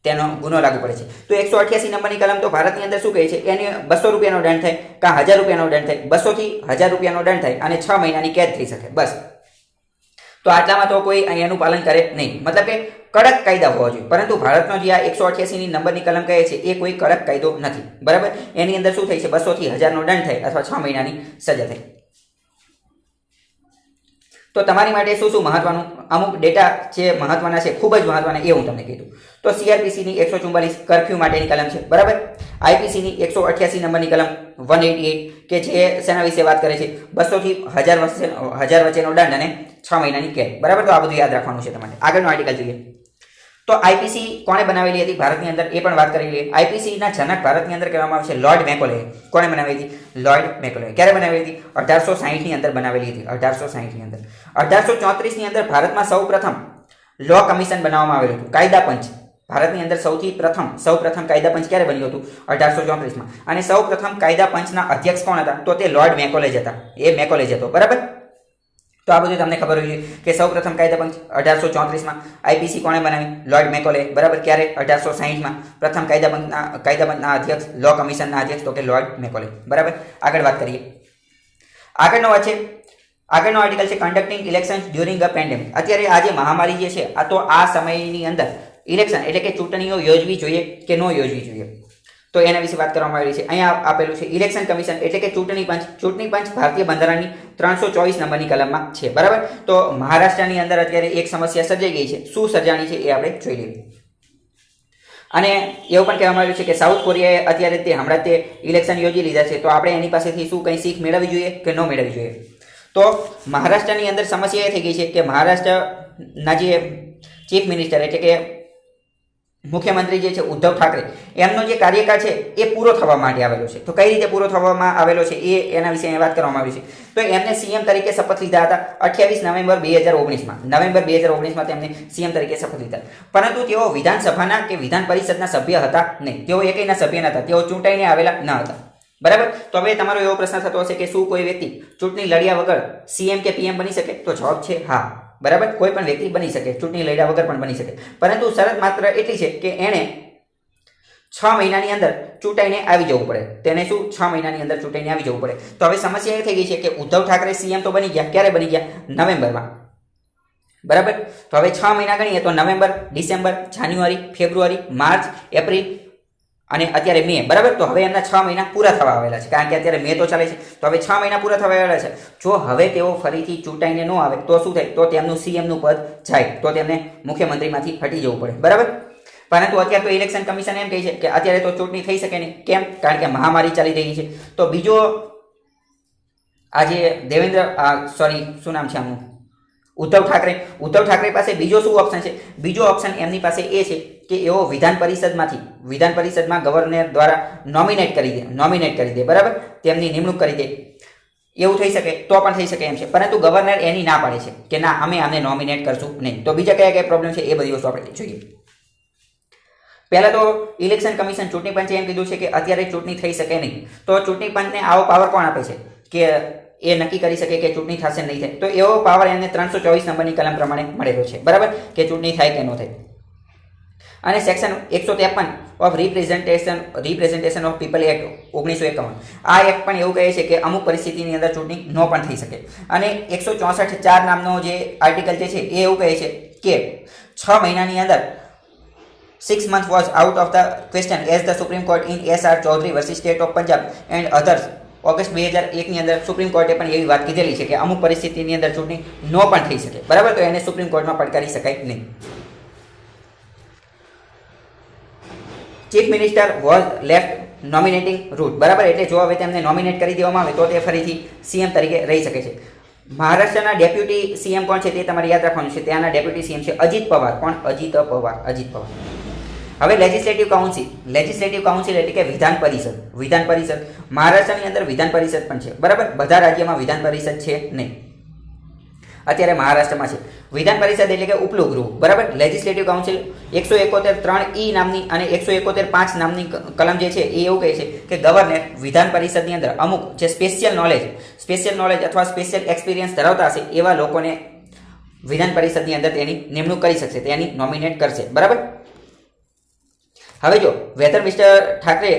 તેનો ગુનો લાગુ પડે છે. તો 188 નંબરની કલમ તો ભારતની અંદર શું કહે છે? એને $200 દંડ થાય, કાં $1,000 દંડ થાય, 200 થી $1,000 દંડ થાય અને 6 મહિનાની કેદ થઈ શકે, બસ. તો આટલામાં તો કોઈ એનું પાલન કરે નહીં, મતલબ કે કડક કાયદા હોવા જોઈએ. પરંતુ ભારતનો જે આ 188 નંબરની કલમ કહે છે એ કોઈ કડક કાયદો નથી, બરાબર. એની અંદર શું થાય છે? 200 થી 1000નો દંડ થાય અથવા 6 મહિનાની સજા થાય. તો તમારી માટે શું શું મહત્વનું અમુક ડેટા જે મહત્વના છે, ખૂબ જ મહત્વના, એ હું તમને કીધું. તો સીઆરપીસીની 144 કર્ફ્યુ માટેની કલમ છે, બરાબર. આઈપીસીની 188 નંબરની કલમ 188 કે જે શેના વિશે વાત કરે છે? 200 થી 1000 વચ્ચેનો દંડ અને 6 મહિનાની કેદ, બરાબર. તો આ બધું યાદ રાખવાનું છે તમારે. આગળનો આર્ટિકલ જોઈએ. તો આઈપીસી કોણે બનાવેલી હતી ભારતની અંદર એ પણ વાત કરી લઈએ. આઈપીસી ના જનક ભારતની અંદર કહેવામાં આવે છે લોર્ડ મેકોલે. કોણે બનાવેલી હતી? Lord Macaulay. ક્યારે બનાવેલી હતી? 1860 ની અંદર બનાવેલી હતી. 1860 ની અંદર. 1834 ની અંદર ભારતમાં સૌપ્રથમ લો કમિશન બનાવવામાં આવેલું હતું, કાયદા પંચ. ભારતની અંદર સૌપ્રથમ કાયદા પંચ ક્યારે બન્યું હતું? 1834 માં. અને સૌપ્રથમ કાયદા પંચના અધ્યક્ષ કોણ હતા? તો તે લોર્ડ મેકોલે જ હતા. એ મેકોલે જ હતો. બરાબર. તો આ બધું તમને ખબર હોવી જોઈએ કે સૌપ્રથમ કાયદા પંચ 1834 માં. આઈપીસી કોણે બનાવી? Lord Macaulay. બરાબર. ક્યારે? 1860 માં. પ્રથમ કાયદા પંચના અધ્યક્ષ, લો કમિશનના અધ્યક્ષ તો કે લોર્ડ મેકોલે. બરાબર. આગળ વાત કરીએ. આગળનો આર્ટિકલ છે કન્ડક્ટિંગ ઇલેક્શન્સ ડ્યુરિંગ અ પેન્ડેમિક. અત્યારે આ જે મહામારી જે છે આ તો આ સમયની અંદર ઇલેક્શન એટલે કે ચૂંટણીઓ યોજવી જોઈએ કે ન યોજવી જોઈએ, તો એના વિશે વાત કરવામાં આવેલી છે. અહીંયા આપેલું છે ઇલેક્શન કમિશન એટલે કે ચૂંટણી પંચ ભારતીય બંધારણની 324 નંબરની કલમમાં છે. બરાબર. તો મહારાષ્ટ્રની અંદર અત્યારે એક સમસ્યા સર્જાઈ ગઈ છે. શું સર્જાણી છે એ આપણે જોઈ લઈએ. અને એવું પણ કહેવામાં આવ્યું છે કે સાઉથ કોરિયાએ અત્યારે હમણાં તે ઇલેક્શન યોજી લીધા છે, તો આપણે એની પાસેથી શું કંઈ શીખ મેળવવી જોઈએ કે ન મેળવવી જોઈએ? તો મહારાષ્ટ્રની અંદર સમસ્યા એ થઈ ગઈ છે કે મહારાષ્ટ્રના જે ચીફ મિનિસ્ટર એટલે કે મુખ્યમંત્રી જે છે ઉદ્ધવ ઠાકરે, એમનો જે કાર્યકાળ છે એ પૂરો થવા માટે આવેલો છે. તો કઈ રીતે પૂરો થવામાં આવેલો છે એના વિશે વાત કરવામાં આવી છે. તો એમને સીએમ તરીકે શપથ લીધા હતા 28 નવેમ્બર 2019માં તેમને સીએમ તરીકે શપથ લીધા. પરંતુ તેઓ વિધાનસભાના કે વિધાન પરિષદના સભ્ય હતા નહીં. તેઓ એકયના સભ્ય ન હતા. તેઓ ચૂંટાઈને આવેલા ન હતા. બરાબર. તો હવે તમારો એવો પ્રશ્ન થતો હશે કે શું કોઈ વ્યક્તિ ચૂંટણી લડ્યા વગર સીએમ કે પીએમ બની શકે? તો જવાબ છે હા. બરાબર. કોઈ પણ વ્યક્તિ બની શકે, ચૂંટણી લડ્યા વગર પણ બની શકે. પરંતુ શરત માત્ર એટલી છે કે એણે 6 મહિનાની અંદર ચૂંટાઈને આવી જવું પડે. તેને શું 6 મહિનાની અંદર ચૂંટાઈને આવી જવું પડે. તો હવે સમસ્યા એ થઈ ગઈ છે કે ઉદ્ધવ ઠાકરે સીએમ તો બની ગયા. ક્યારે બની ગયા? નવેમ્બરમાં. બરાબર. તો હવે 6 મહિના ગણીએ તો નવેમ્બર, ડિસેમ્બર, જાન્યુઆરી, ફેબ્રુઆરી, માર્ચ, એપ્રિલ અને અત્યારે મે. બરાબર. તો હવે એમના 6 મહિના પૂરા થવા આવેલા છે, કારણ કે અત્યારે મે તો ચાલે છે. તો હવે 6 મહિના પૂરા થવા આવેલા છે. જો હવે તેઓ ફરીથી ચૂંટાઈને ન આવે તો શું થાય? તો તેમનું સીએમનું પદ જાય, તો તેમને મુખ્યમંત્રીમાંથી હટી જવું પડે. બરાબર. પરંતુ અત્યારે તો ઇલેક્શન કમિશન એમ કહે છે કે અત્યારે તો ચૂંટણી થઈ શકે નહીં. કેમ? કારણ કે મહામારી ચાલી રહી છે. તો બીજો આજે શું નામ છે આમનું? ઉદ્ધવ ઠાકરે પાસે બીજો શું ઓપ્શન છે? બીજો ઓપ્શન એમની પાસે એ છે કે એઓ વિધાન પરિષદમાં ગવર્નર દ્વારા નોમિનેટ કરી દે. બરાબર. તેમની નિમણૂક કરી દે. એવું થઈ શકે તો પણ થઈ શકે એમ છે. પરંતુ ગવર્નર એની ના પાડે છે કે ના, અમે આમને નોમિનેટ કરશું નહીં. તો બીજા કયા પ્રોબ્લેમ છે એ બધી વસ્તુ આપણે જોઈએ. પહેલા તો ઇલેક્શન કમિશન, ચૂંટણી પંચે એમ કીધું છે કે અત્યારે ચૂંટણી થઈ શકે નહીં. તો ચૂંટણી પંચને આવો પાવર કોણ આપે છે કે એ નક્કી કરી શકે કે ચૂંટણી થશે નહીં થાય? તો એવો પાવર એમને 324 નંબરની કલમ પ્રમાણે મળેલો છે. બરાબર. કે ચૂંટણી થાય કે ન થાય. અને section 153 of representation of people act 1951, આ એક્ટ પણ એવું કહે છે કે અમુક પરિસ્થિતિની અંદર ચૂંટણી ન પણ થઈ શકે. અને 164(4) નામનો જે આર્ટિકલ જે છે એ એવું કહે છે કે 6 મહિનાની અંદર 6 months was out of the question as the Supreme Court in S.R. Chaudhary versus State of Punjab and others. August 2001 ની અંદર સુપ્રીમ કોર્ટે પણ એવી વાત કીધેલી છે કે અમુક પરિસ્થિતિની અંદર ચૂંટણી ન પણ થઈ શકે. બરાબર. તો એને સુપ્રીમ કોર્ટમાં પડકારી શકાય નહીં. Chief minister was left nominating route. બરાબર. એટલે જો હવે તેમને નોમિનેટ કરી દેવામાં આવે તો તે ફરીથી સીએમ તરીકે રહી શકે છે. મહારાષ્ટ્રના ડેપ્યુટી સીએમ કોણ છે તે તમારે યાદ રાખવાનું છે. ત્યાંના ડેપ્યુટી સીએમ છે અજીત પવાર. કોણ? અજીત પવાર. હવે લેજિસ્લેટિવ કાઉન્સિલ એટલે કે વિધાન પરિષદ. મહારાષ્ટ્રની અંદર વિધાન પરિષદ પણ છે. બરાબર. બધા રાજ્યમાં વિધાન પરિષદ છે નહીં. અત્યારે મહારાષ્ટ્રમાં છે. વિધાન પરિષદ એટલે કે ઉપલું ગૃહ. બરાબર. લેજિસ્લેટિવ કાઉન્સિલ 171(3)E નામની અને 171(5) નામની કલમ જે છે એ એવું કહે છે કે ગવર્નર વિધાન પરિષદની અંદર અમુક જે સ્પેશિયલ નોલેજ અથવા સ્પેશિયલ એક્સપિરિયન્સ ધરાવતા હશે એવા લોકોને વિધાન પરિષદની અંદર તેની નિમણૂક કરી શકશે, તેની નોમિનેટ કરશે. બરાબર. હવે જો whether mister Thackeray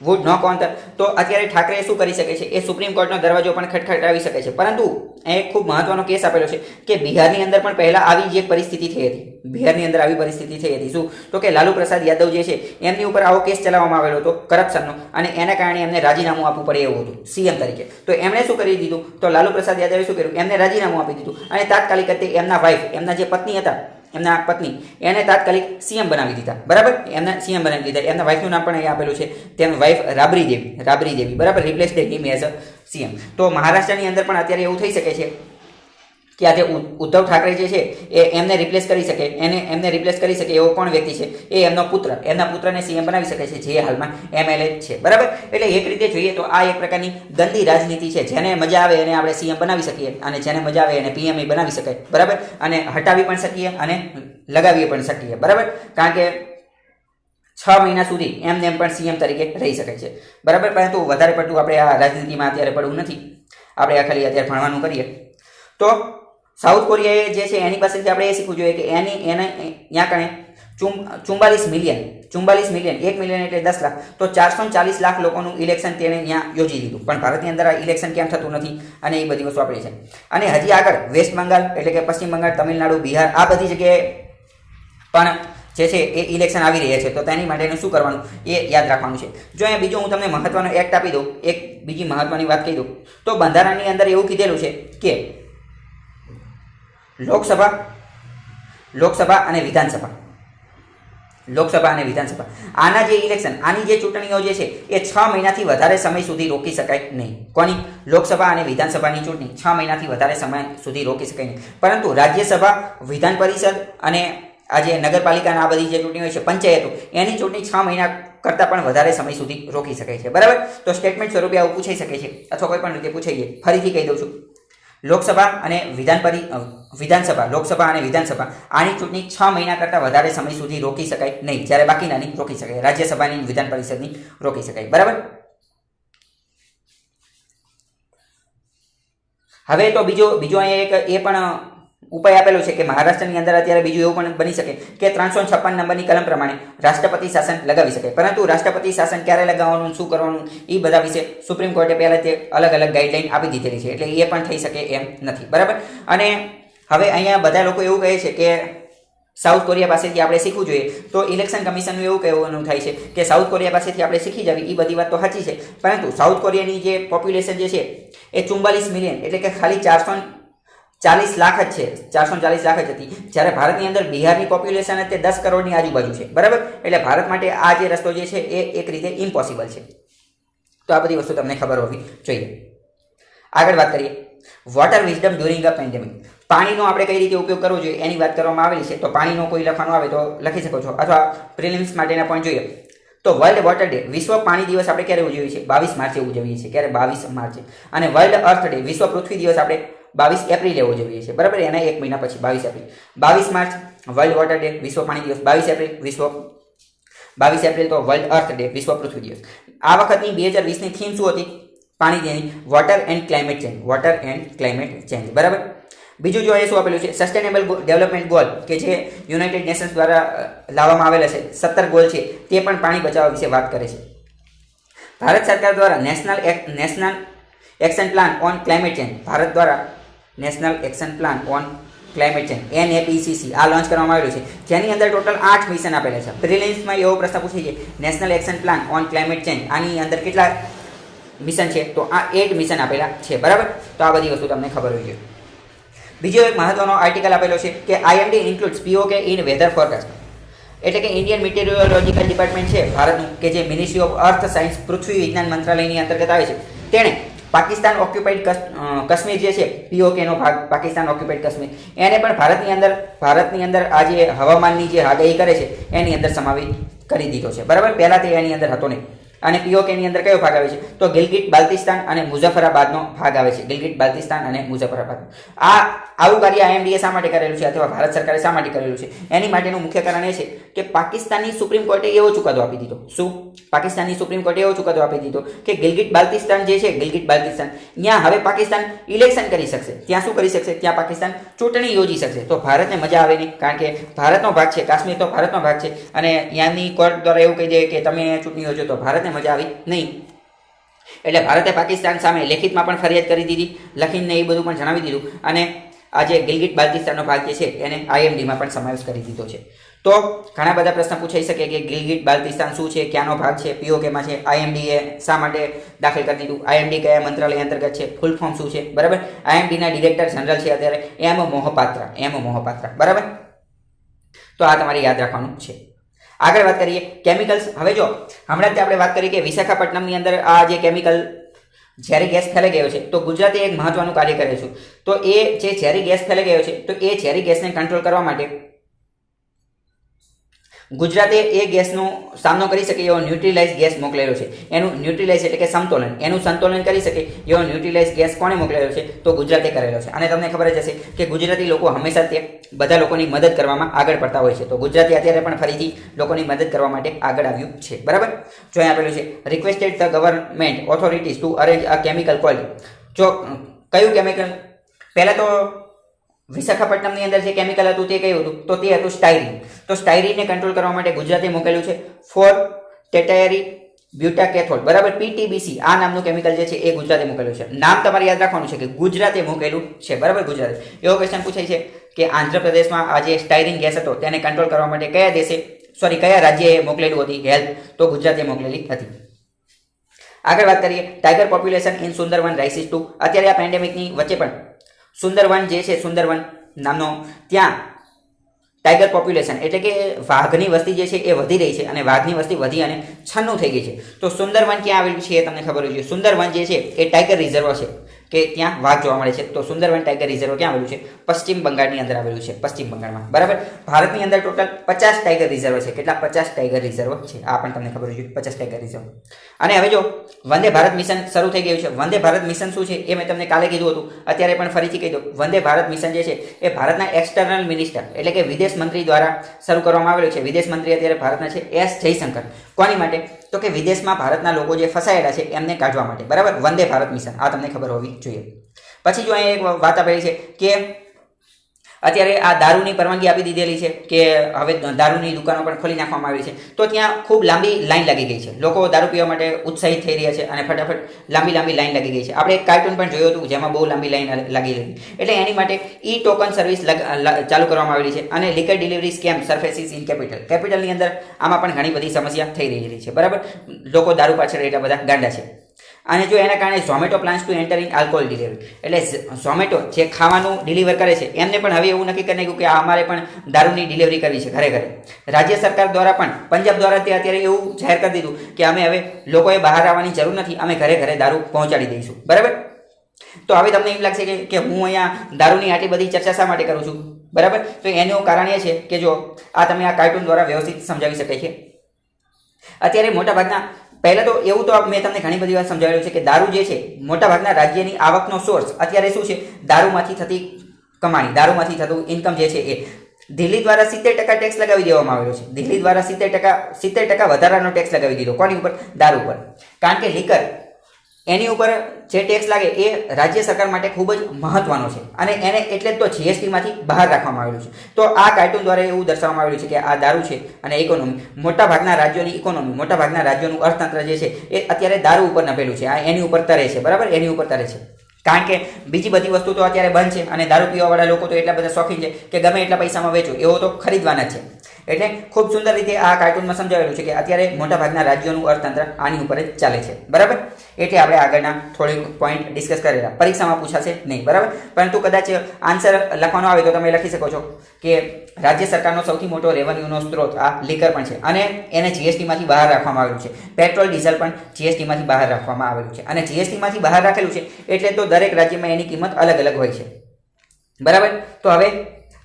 would knock on the, તો અત્યારે ઠાકરે શું કરી શકે છે? એ સુપ્રીમ કોર્ટનો દરવાજો પણ ખટખટાવી શકે છે. પરંતુ એ ખૂબ મહત્વનો કેસ આપેલો છે કે બિહારની અંદર પણ પહેલા આવી જ એક પરિસ્થિતિ થઈ હતી. શું? તો કે લાલુ પ્રસાદ યાદવ જે છે એમની ઉપર આવો કેસ ચલાવવામાં આવેલો હતો કરપ્શનનો, અને એના કારણે એમને રાજીનામું આપવું પડે એવું હતું સીએમ તરીકે. તો એમણે શું કરી દીધું? તો લાલુ પ્રસાદ યાદવે શું કર્યું? એમને રાજીનામું આપી દીધું અને તાત્કાલિક એમના જે પત્ની હતા, એમના પત્ની, એને તાત્કાલિક સીએમ બનાવી દીધા. બરાબર. એમના વાઇફનું નામ પણ અહીંયા આપેલું છે. તેમની વાઇફ રાબરી દેવી. બરાબર. Replace him as a CM. તો મહારાષ્ટ્રની અંદર પણ અત્યારે એવું થઈ શકે છે કે આજે ઉદ્ધવ ઠાકરે જે છે એ એમને રિપ્લેસ કરી શકે, એમને રિપ્લેસ કરી શકે એવો કોણ વ્યક્તિ છે? એ એમનો પુત્ર, એમના પુત્રને સીએમ બનાવી શકે છે, જે હાલમાં એમએલએ છે, બરાબર. એટલે એક રીતે જોઈએ તો આ એક પ્રકારની ગંદી રાજનીતિ છે. જેને મજા આવે એને આપણે સીએમ બનાવી શકીએ અને જેને મજા આવે એને પીએમ બનાવી શકાય, બરાબર. અને હટાવી પણ શકીએ અને લગાવી પણ શકીએ, બરાબર. કારણ કે 6 મહિના સુધી એમને એમ પણ સીએમ તરીકે રહી શકાય છે, બરાબર. પરંતુ વધારે પડતું આપણે આ રાજનીતિમાં અત્યારે પડવું નથી. આપણે આ ખાલી અત્યારે ભણવાનું કરીએ તો સાઉથ કોરિયાએ જે છે એની પાસેથી આપણે એ શીખવું જોઈએ કે એને ત્યાં કણે 44 મિલિયન 1 મિલિયન એટલે 10 લાખ, તો 440 લાખ લોકોનું ઇલેક્શન તેણે ત્યાં યોજી દીધું. પણ ભારતની અંદર આ ઇલેક્શન કેમ થતું નથી? અને એ બધી વસ્તુ આપણી છે. અને હજી આગળ વેસ્ટ બંગાળ એટલે કે પશ્ચિમ બંગાળ, તમિલનાડુ, બિહાર આ બધી જગ્યાએ પણ જે છે એ ઇલેક્શન આવી રહ્યા છે. તો તેની માટેનું શું કરવાનું એ યાદ રાખવાનું છે. જો અહીંયા બીજો હું તમને મહત્વનો એક્ટ આપી દઉં, એક બીજી મહત્વની વાત કહી દઉં તો બંધારણની અંદર એવું કીધેલું છે કે લોકસભા અને વિધાનસભા આના જે ઇલેક્શન, આની જે ચૂંટણીઓ જે છે એ 6 મહિનાથી વધારે સમય સુધી રોકી શકાય નહીં. કોની? લોકસભા અને વિધાનસભાની ચૂંટણી 6 મહિનાથી વધારે સમય સુધી રોકી શકાય નહીં. પરંતુ રાજ્યસભા, વિધાન પરિષદ અને આ જે નગરપાલિકાના આ બધી જે ચૂંટણીઓ છે, પંચાયતો, એની ચૂંટણી 6 મહિના કરતાં પણ વધારે સમય સુધી રોકી શકાય છે, બરાબર. તો સ્ટેટમેન્ટ સ્વરૂપે આવું પૂછાઈ શકે છે અથવા કોઈ પણ રીતે પૂછાઈએ. ફરીથી કહી દઉં છું, લોકસભા અને વિધાનસભા આની ચૂંટણી 6 મહિના કરતાં વધારે સમય સુધી રોકી શકાય નહીં. જ્યારે બાકીનાની રોકી શકાય, રાજ્યસભાની, વિધાન પરિષદની રોકી શકાય, બરાબર. હવે તો બીજો અહીંયા એક એ પણ ઉપાય આપેલો છે કે મહારાષ્ટ્રની અંદર અત્યારે બીજું એવું પણ બની શકે કે 356 નંબરની કલમ પ્રમાણે રાષ્ટ્રપતિ શાસન લગાવી શકાય. પરંતુ રાષ્ટ્રપતિ શાસન ક્યારે લગાવવાનું, શું કરવાનું, એ બધા વિશે સુપ્રીમ કોર્ટે પહેલા તે અલગ અલગ ગાઈડલાઈન આપી દીધેલી છે. એટલે એ પણ થઈ શકે એમ નથી, બરાબર. અને હવે અહીંયા બધા લોકો એવું કહે છે કે સાઉથ કોરિયા પાસેથી આપણે શીખવું જોઈએ. તો ઇલેક્શન કમિશનનું એવું કહેવાનું થાય છે કે સાઉથ કોરિયા પાસેથી આપણે શીખી જવી. એ બધી વાત તો સાચી છે, પરંતુ સાઉથ કોરિયાની જે પોપ્યુલેશન જે છે એ 44 મિલિયન એટલે કે ખાલી 440 લાખ જ છે, 440 લાખ જ હતી. જ્યારે ભારતની અંદર બિહારની પોપ્યુલેશન તે 10 કરોડની આજુબાજુ છે, બરાબર. એટલે ભારત માટે આ જે રસ્તો જે છે એ એક રીતે ઇમ્પોસિબલ છે. તો આ બધી વસ્તુ તમને ખબર હોવી જોઈએ. આગળ વાત કરીએ, વોટર વિઝડમ ડ્યુરિંગ અ પેન્ડેમિક. પાણીનો આપણે કઈ રીતે ઉપયોગ કરવો જોઈએ એની વાત કરવામાં આવેલી છે. તો પાણીનો કોઈ લખવાનું આવે તો લખી શકો છો, અથવા પ્રિલિમ્સ માટેના પોઈન્ટ જોઈએ તો વર્લ્ડ વોટર ડે, વિશ્વ પાણી દિવસ આપણે ક્યારે ઉજવીએ છીએ? 22 માર્ચે ઉજવીએ છીએ. ક્યારે? 22 માર્ચે. અને વર્લ્ડ અર્થ ડે, વિશ્વ પૃથ્વી દિવસ આપણે 22 એપ્રિલે ઉજવીએ છીએ, બરાબર. એના એક મહિના પછી 22 April. 22 March world water day, વિશ્વ પાણી દિવસ. 22 એપ્રિલ તો વર્લ્ડ અર્થ ડે, વિશ્વ પૃથ્વી દિવસ. આ વખતની 2020ની થીમ શું હતી પાણી ડેની? વોટર એન્ડ ક્લાઇમેટ ચેન્જ, બરાબર. બીજું જો એ શું આપેલું છે, સસ્ટેનેબલ ડેવલપમેન્ટ ગોલ કે જે યુનાઇટેડ નેશન્સ દ્વારા લાવવામાં આવેલા છે, 17 ગોલ છે, તે પણ પાણી બચાવવા વિશે વાત કરે છે. ભારત સરકાર દ્વારા national action plan on climate change, Bharat દ્વારા national action plan on climate change NAPCC આ લોન્ચ કરવામાં આવેલું છે, જેની અંદર ટોટલ 8 મિશન આપેલા છે. પ્રિલિમ્સમાં એવો પ્રશ્ન પૂછે છે, national action plan on climate change, આની અંદર કેટલા મિશન છે? તો આ 8 મિશન આપેલા છે, બરાબર. તો આ બધી વસ્તુ તમને ખબર હોવી જોઈએ. બીજો એક મહત્વનો આર્ટિકલ આપેલો છે કે IMD includes POK in weather forecast, એટલે કે ઇન્ડિયન મિટેરિયોલોજીકલ ડિપાર્ટમેન્ટ છે ભારતનું, કે જે મિનિસ્ટ્રી ઓફ અર્થ સાયન્સ પૃથ્વી વિજ્ઞાન મંત્રાલયની અંતર્ગત આવે છે. તેણે પાકિસ્તાન ઓક્યુપાઈડ કાશ્મીર જે છે, POKનો ભાગ પાકિસ્તાન ઓક્યુપાઈડ કાશ્મીર, એને પણ ભારતની અંદર આ જે હવામાનની જે આગાહી કરે છે એની અંદર સમાવેશ કરી દીધો છે, બરાબર. પહેલા તે એની અંદર હતો નહીં. અને POKની અંદર કયો ભાગ આવે છે? તો ગિલગિટ બાલ્તિસ્તાન અને મુઝફ્ફરાબાદનો ભાગ આવે છે. ગિલગિટ બાલ્તિસ્તાન અને મુઝફ્ફરાબાદ. આવું કાર્ય IMDએ શા માટે કરેલું છે અથવા ભારત સરકારે શા માટે કરેલું છે? એની માટેનું મુખ્ય કારણ એ છે કે પાકિસ્તાનની સુપ્રીમ કોર્ટે એવો ચુકાદો આપી દીધો. શું? પાકિસ્તાનની સુપ્રીમ કોર્ટે એવો ચુકાદો આપી દીધો કે ગિલગિટ બાલ્તિસ્તાન જે છે, ગિલગિટ બાલ્તિસ્તાન, ત્યાં હવે પાકિસ્તાન ઇલેક્શન કરી શકશે. ત્યાં શું કરી શકશે? ત્યાં પાકિસ્તાન ચૂંટણી યોજી શકશે. તો ભારતને મજા આવે નહીં, કારણ કે ભારતનો ભાગ છે, કાશ્મીર તો ભારતનો ભાગ છે, અને ત્યાંની કોર્ટ દ્વારા એવું કહી દે કે તમે ચૂંટણી યોજો તો ભારતને મજા આવી નહીં. એટલે ભારતે પાકિસ્તાન સામે લેખિતમાં પણ ફરિયાદ કરી દીધી, લખીને એ બધું પણ જણાવી દીધું. અને આજે ગિલગિટ બાલ્તિસ્તાનનો ભાગ જે છે એને IMDમાં પણ સમાવેશ કરી દીધો છે. તો ઘણા બધા પ્રશ્ન પૂછાઈ શકે કે ગિલગિટ બાલ્તિસ્તાન શું છે, ક્યાંનો ભાગ છે, POKમાં છે, IMDએ શા માટે દાખલ કરી દીધું, IMD કયા મંત્રાલય અંતર્ગત છે, ફૂલ ફોર્મ શું છે, બરાબર. IMDના ડિરેક્ટર જનરલ છે અત્યારે M મોહપાત્રા, બરાબર. તો આ તમારે યાદ રાખવાનું છે. આગળ વાત કરીએ કેમિકલ્સ. હવે જો હમણાં જ આપણે વાત કરી કે વિશાખાપટ્ટનમની અંદર આ જે કેમિકલ ઝેરી ગેસ ફેલાઈ ગયો છે તો ગુજરાતે એક મહત્વનું કાર્ય કર્યું છે. તો એ જે ઝેરી ગેસ ફેલાઈ ગયો છે તો એ ઝેરી ગેસને કંટ્રોલ કરવા માટે ગુજરાતે એ ગેસનો સામનો કરી શકે એવો ન્યુટ્રીલાઇઝ ગેસ મોકલેલો છે. એનું ન્યુટ્રીલાઇઝ એટલે કે સમતોલન, એનું સંતુલન કરી શકે એવો ન્યુટ્રીલાઇઝ ગેસ કોણે મોકલેલો છે? તો ગુજરાતે કરેલો છે. અને તમને ખબર જ હશે કે ગુજરાતી લોકો હંમેશા તે બધા લોકોની મદદ કરવામાં આગળ પડતા હોય છે. તો ગુજરાતે અત્યારે પણ ફરીથી લોકોની મદદ કરવા માટે આગળ આવ્યું છે. બરાબર. જો અહીં આપેલું છે requested the government authorities to arrange a chemical cold. જો કયું કેમિકલ? પહેલા તો વિશાખાપટ્ટનમની અંદર જે કેમિકલ હતું તે કયું હતું? તો તે હતું સ્ટાયરીન. તો સ્ટાયરીનને કંટ્રોલ કરવા માટે ગુજરાતે મોકલેલું છે 4 ટેટાયરી બ્યુટાકેથોલ. બરાબર. PTBC આ નામનું કેમિકલ જે છે એ ગુજરાતે મૂકેલું છે. નામ તમારે યાદ રાખવાનું છે કે ગુજરાતે મૂકેલું છે. બરાબર. ગુજરાતે. એવો ક્વેશ્ચન પૂછાય છે કે આંધ્રપ્રદેશમાં આ જે સ્ટાયરીન ગેસ હતો તેને કંટ્રોલ કરવા માટે કયા રાજ્યએ મોકલેલું હતી હેલ્પ? તો ગુજરાતે મોકલેલી હતી. આગળ વાત કરીએ tiger population in Sundarban rises to. અત્યારે આ પેન્ડેમિકની વચ્ચે પણ સુંદરવન જે છે, સુંદરવન નામનો, ત્યાં ટાઈગર પોપ્યુલેશન એટલે કે વાઘની વસ્તી જે છે એ વધી રહી છે અને વાઘની વસ્તી વધી અને 96 થઈ ગઈ છે. તો સુંદરવન ક્યાં આવેલું છે એ તમને ખબર હોવી જોઈએ. સુંદરવન જે છે એ ટાઈગર રિઝર્વ છે કે ત્યાં વાઘ જોવા મળે છે. તો સુંદરવન ટાઈગર રિઝર્વ ક્યાં આવેલું છે? પશ્ચિમ બંગાળની અંદર આવેલું છે. પશ્ચિમ બંગાળમાં. બરાબર. ભારતની અંદર ટોટલ 50 ટાઈગર રિઝર્વ છે. કેટલા? 50 ટાઈગર રિઝર્વ છે. આ પણ તમને ખબર હોવી જોઈએ. 50 ટાઈગર રિઝર્વ. અને હવે જો વંદે ભારત મિશન શરૂ થઈ ગયું છે. વંદે ભારત મિશન શું છે એ મેં તમને કાલે કીધું હતું, અત્યારે પણ ફરીથી કહી દઉં. વંદે ભારત મિશન જે છે એ ભારતના એક્સટર્નલ મિનિસ્ટર એટલે કે વિદેશ મંત્રી દ્વારા શરૂ કરવામાં આવેલું છે. વિદેશ મંત્રી અત્યારે ભારતના છે એસ જયશંકર. કોની માટે? તો કે વિદેશમાં ભારતના લોકો જે ફસાયેલા છે એમને કાઢવા માટે. બરાબર. વંદે ભારત મિશન આ તમને ખબર હોવી જોઈએ. પછી જો અહીં એક વાત આપેલી છે કે અત્યારે આ દારૂની પરવાનગી આપી દીધેલી છે કે હવે દારૂની દુકાનો પણ ખોલી નાખવામાં આવી છે. તો ત્યાં ખૂબ લાંબી લાઈન લાગી ગઈ છે. લોકો દારૂ પીવા માટે ઉત્સાહિત થઈ રહ્યા છે અને ફટાફટ લાંબી લાઈન લાગી ગઈ છે. આપણે એક કાર્ટૂન પણ જોયું હતું જેમાં બહુ લાંબી લાઈન લાગી રહી. એટલે એની માટે ઈ ટોકન સર્વિસ ચાલુ કરવામાં આવેલી છે. અને liquor delivery scam surfaces in કેપિટલની અંદર આમાં પણ ઘણી બધી સમસ્યા થઈ રહી છે. બરાબર. લોકો દારૂ પાછળ એટલા બધા ગાંડા છે. અને જો એના કારણે Zomato plans two enter in alcohol delivery એટલે ઝોમેટો જે ખાવાનું ડિલિવર કરે છે એમને પણ હવે એવું નક્કી કરી નાખ્યું કે અમારે પણ દારૂની ડિલિવરી કરવી છે ઘરે ઘરે. રાજ્ય સરકાર દ્વારા પણ પંજાબ દ્વારા તે અત્યારે એવું જાહેર કરી દીધું કે અમે હવે લોકોએ બહાર આવવાની જરૂર નથી, અમે ઘરે ઘરે દારૂ પહોંચાડી દઈશું. બરાબર. તો હવે તમને એમ લાગશે કે હું અહીંયા દારૂની આટલી બધી ચર્ચા શા માટે કરું છું? બરાબર. તો એનું કારણ એ છે કે જો આ તમે આ કાર્ટૂન દ્વારા વ્યવસ્થિત સમજાવી શકાય છે. અત્યારે મોટાભાગના પહેલા તો એવું તો મેં તમને ઘણી બધી વાર સમજાવેલું છે કે દારૂ જે છે મોટાભાગના રાજ્યની આવકનો સોર્સ અત્યારે શું છે? દારૂમાંથી થતી કમાણી, દારૂમાંથી થતું ઇન્કમ જે છે એ દિલ્હી દ્વારા 70% ટેક્સ લગાવી દેવામાં આવેલો છે. દિલ્હી દ્વારા 70% વધારાનો ટેક્સ લગાવી દીધો. કોની ઉપર? દારૂ ઉપર. કારણ કે લીકર એની ઉપર જે ટેક્સ લાગે એ રાજ્ય સરકાર માટે ખૂબ જ મહત્વનો છે અને એને એટલે જ તો જીએસટીમાંથી બહાર રાખવામાં આવેલું છે. તો આ કાર્ટૂન દ્વારા એવું દર્શાવવામાં આવેલું છે કે આ દારૂ છે અને ઇકોનોમી, મોટાભાગના રાજ્યોની ઇકોનોમી, મોટાભાગના રાજ્યોનું અર્થતંત્ર જે છે એ અત્યારે દારૂ ઉપર નભેલું છે. આ એની ઉપર તરે છે. બરાબર. એની ઉપર તરે છે. કારણ કે બીજી બધી વસ્તુ તો અત્યારે બંધ છે અને દારૂ પીવાવાળા લોકો તો એટલા બધા શોખીન છે કે ગમે એટલા પૈસામાં વેચો એવો તો ખરીદવાના જ છે. એટલે ખૂબ સુંદર રીતે આ કાર્ટૂનમાં સમજાવેલું છે કે અત્યારે મોટાભાગના રાજ્યોનું અર્થતંત્ર આની ઉપર જ ચાલે છે. બરાબર. એટલે આપણે આગળના થોડીક પોઈન્ટ ડિસ્કસ કરેલા. પરીક્ષામાં પૂછાશે નહીં. બરાબર. પરંતુ કદાચ આન્સર લખવાનો આવે તો તમે લખી શકો છો કે રાજ્ય સરકારનો સૌથી મોટો રેવન્યુનો સ્ત્રોત આ લીકર પણ છે અને એને જીએસટીમાંથી બહાર રાખવામાં આવેલું છે. પેટ્રોલ ડીઝલ પણ જીએસટીમાંથી બહાર રાખવામાં આવેલું છે અને જીએસટીમાંથી બહાર રાખેલું છે એટલે તો દરેક રાજ્યમાં એની કિંમત અલગ અલગ હોય છે. બરાબર. તો હવે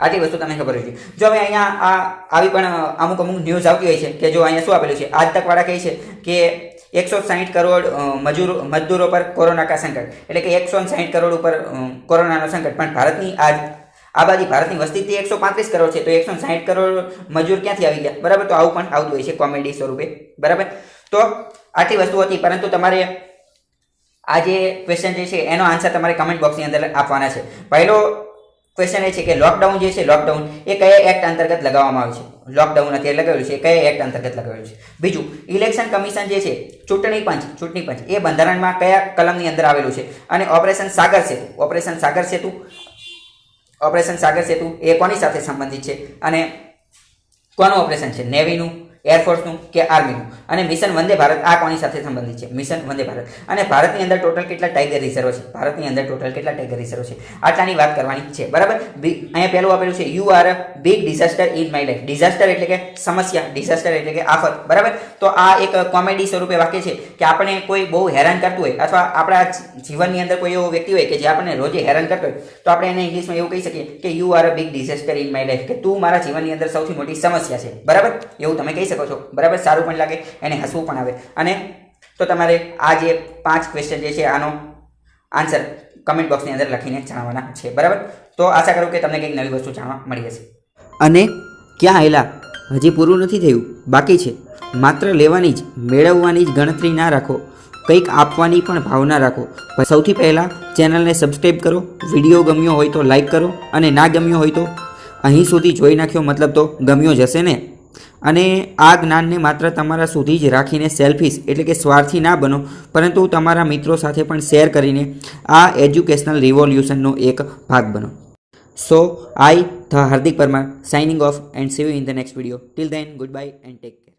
આટલી વસ્તુ તમને ખબર હોય છે. જો હવે અહીંયા આવી પણ અમુક ન્યૂઝ આવતી હોય છે કે જો અહીંયા શું આપેલું છે? આજ તકવાળા કહે છે કે 160 કરોડ મજદૂરો પર કોરોના કા સંકટ એટલે કે 160 કરોડ ઉપર કોરોનાનો સંકટ. પણ ભારતની આબાદી, ભારતની વસ્તી 135 કરોડ છે તો 160 કરોડ મજૂર ક્યાંથી આવી ગયા? બરાબર. તો આવું પણ આવતું હોય છે કોમેડી સ્વરૂપે. બરાબર. તો આટલી વસ્તુ હતી. પરંતુ તમારે આ જે ક્વેશ્ચન જે છે એનો આન્સર તમારે કમેન્ટ બોક્સની અંદર આપવાના છે. પહેલો ક્વેશ્ચન એ છે કે લોકડાઉન જે છે, લોકડાઉન એ કયા એક્ટ અંતર્ગત લગાવવામાં આવે છે? લોકડાઉન અત્યારે લગાવેલું છે કયા એક્ટ અંતર્ગત લગાવેલું છે? બીજું, ઇલેક્શન કમિશન જે છે, ચૂંટણી પંચ એ બંધારણમાં કયા કલમની અંદર આવેલું છે? અને ઓપરેશન સાગર સેતુ એ કોની સાથે સંબંધિત છે અને કોનું ઓપરેશન છે? નેવીનું, એરફોર્સનું કે આર્મીનું. અને મિશન વંદે ભારત આ કોની સાથે સંબંધિત છે? મિશન વંદે ભારત. અને ભારતની અંદર ટોટલ કેટલા ટાઈગર રિઝર્વ છે? ભારતની અંદર ટોટલ કેટલા ટાઈગર રિઝર્વ છે? આટલાની વાત કરવાની છે, બરાબર. અહીંયા પહેલું આપેલું છે you are a big disaster in my life. Disaster એટલે કે સમસ્યા, ડિઝાસ્ટર એટલે કે આફત, બરાબર. તો આ એક કોમેડી સ્વરૂપે વાક્ય છે કે આપણે કોઈ બહુ હેરાન કરતું હોય અથવા આપણા જીવનની અંદર કોઈ એવો વ્યક્તિ હોય કે જે આપણને રોજે હેરાન કરતો હોય તો આપણે એને ઇંગ્લિશમાં એવું કહી શકીએ કે you are a big disaster in my life, કે તું મારા જીવનની અંદર સૌથી મોટી સમસ્યા છે, બરાબર. એવું તમે કહી શકો છો, બરાબર. સારું પણ લાગે, એને હસવું પણ આવે. અને તો તમારે આ જે 5 ક્વેશ્ચન જે છે આનો આન્સર કમેન્ટ બોક્સની અંદર લખીને જણાવવાના છે, બરાબર. તો આશા કરું કે તમને કંઈક નવી વસ્તુ જાણવા મળી હશે. અને ક્યાં હેલા, હજી પૂરું નથી થયું, બાકી છે. માત્ર લેવાની જ, મેળવવાની જ ગણતરી ના રાખો, કંઈક આપવાની પણ ભાવના રાખો. સૌથી પહેલાં ચેનલને સબસ્ક્રાઈબ કરો, વિડીયો ગમ્યો હોય તો લાઈક કરો, અને ના ગમ્યો હોય તો અહીં સુધી જોઈ નાખ્યો મતલબ તો ગમ્યો જ હશે ને. અને આ જ્ઞાનને માત્ર તમારા સુધી જ રાખીને સેલ્ફિશ એટલે કે સ્વાર્થી ના બનો, પરંતુ તમારા મિત્રો સાથે પણ શેર કરીને આ એજ્યુકેશનલ રિવોલ્યુશનનો એક ભાગ બનો. So, I, the Hardik Parmar, signing off and see you in the next video. Till then, goodbye and take care.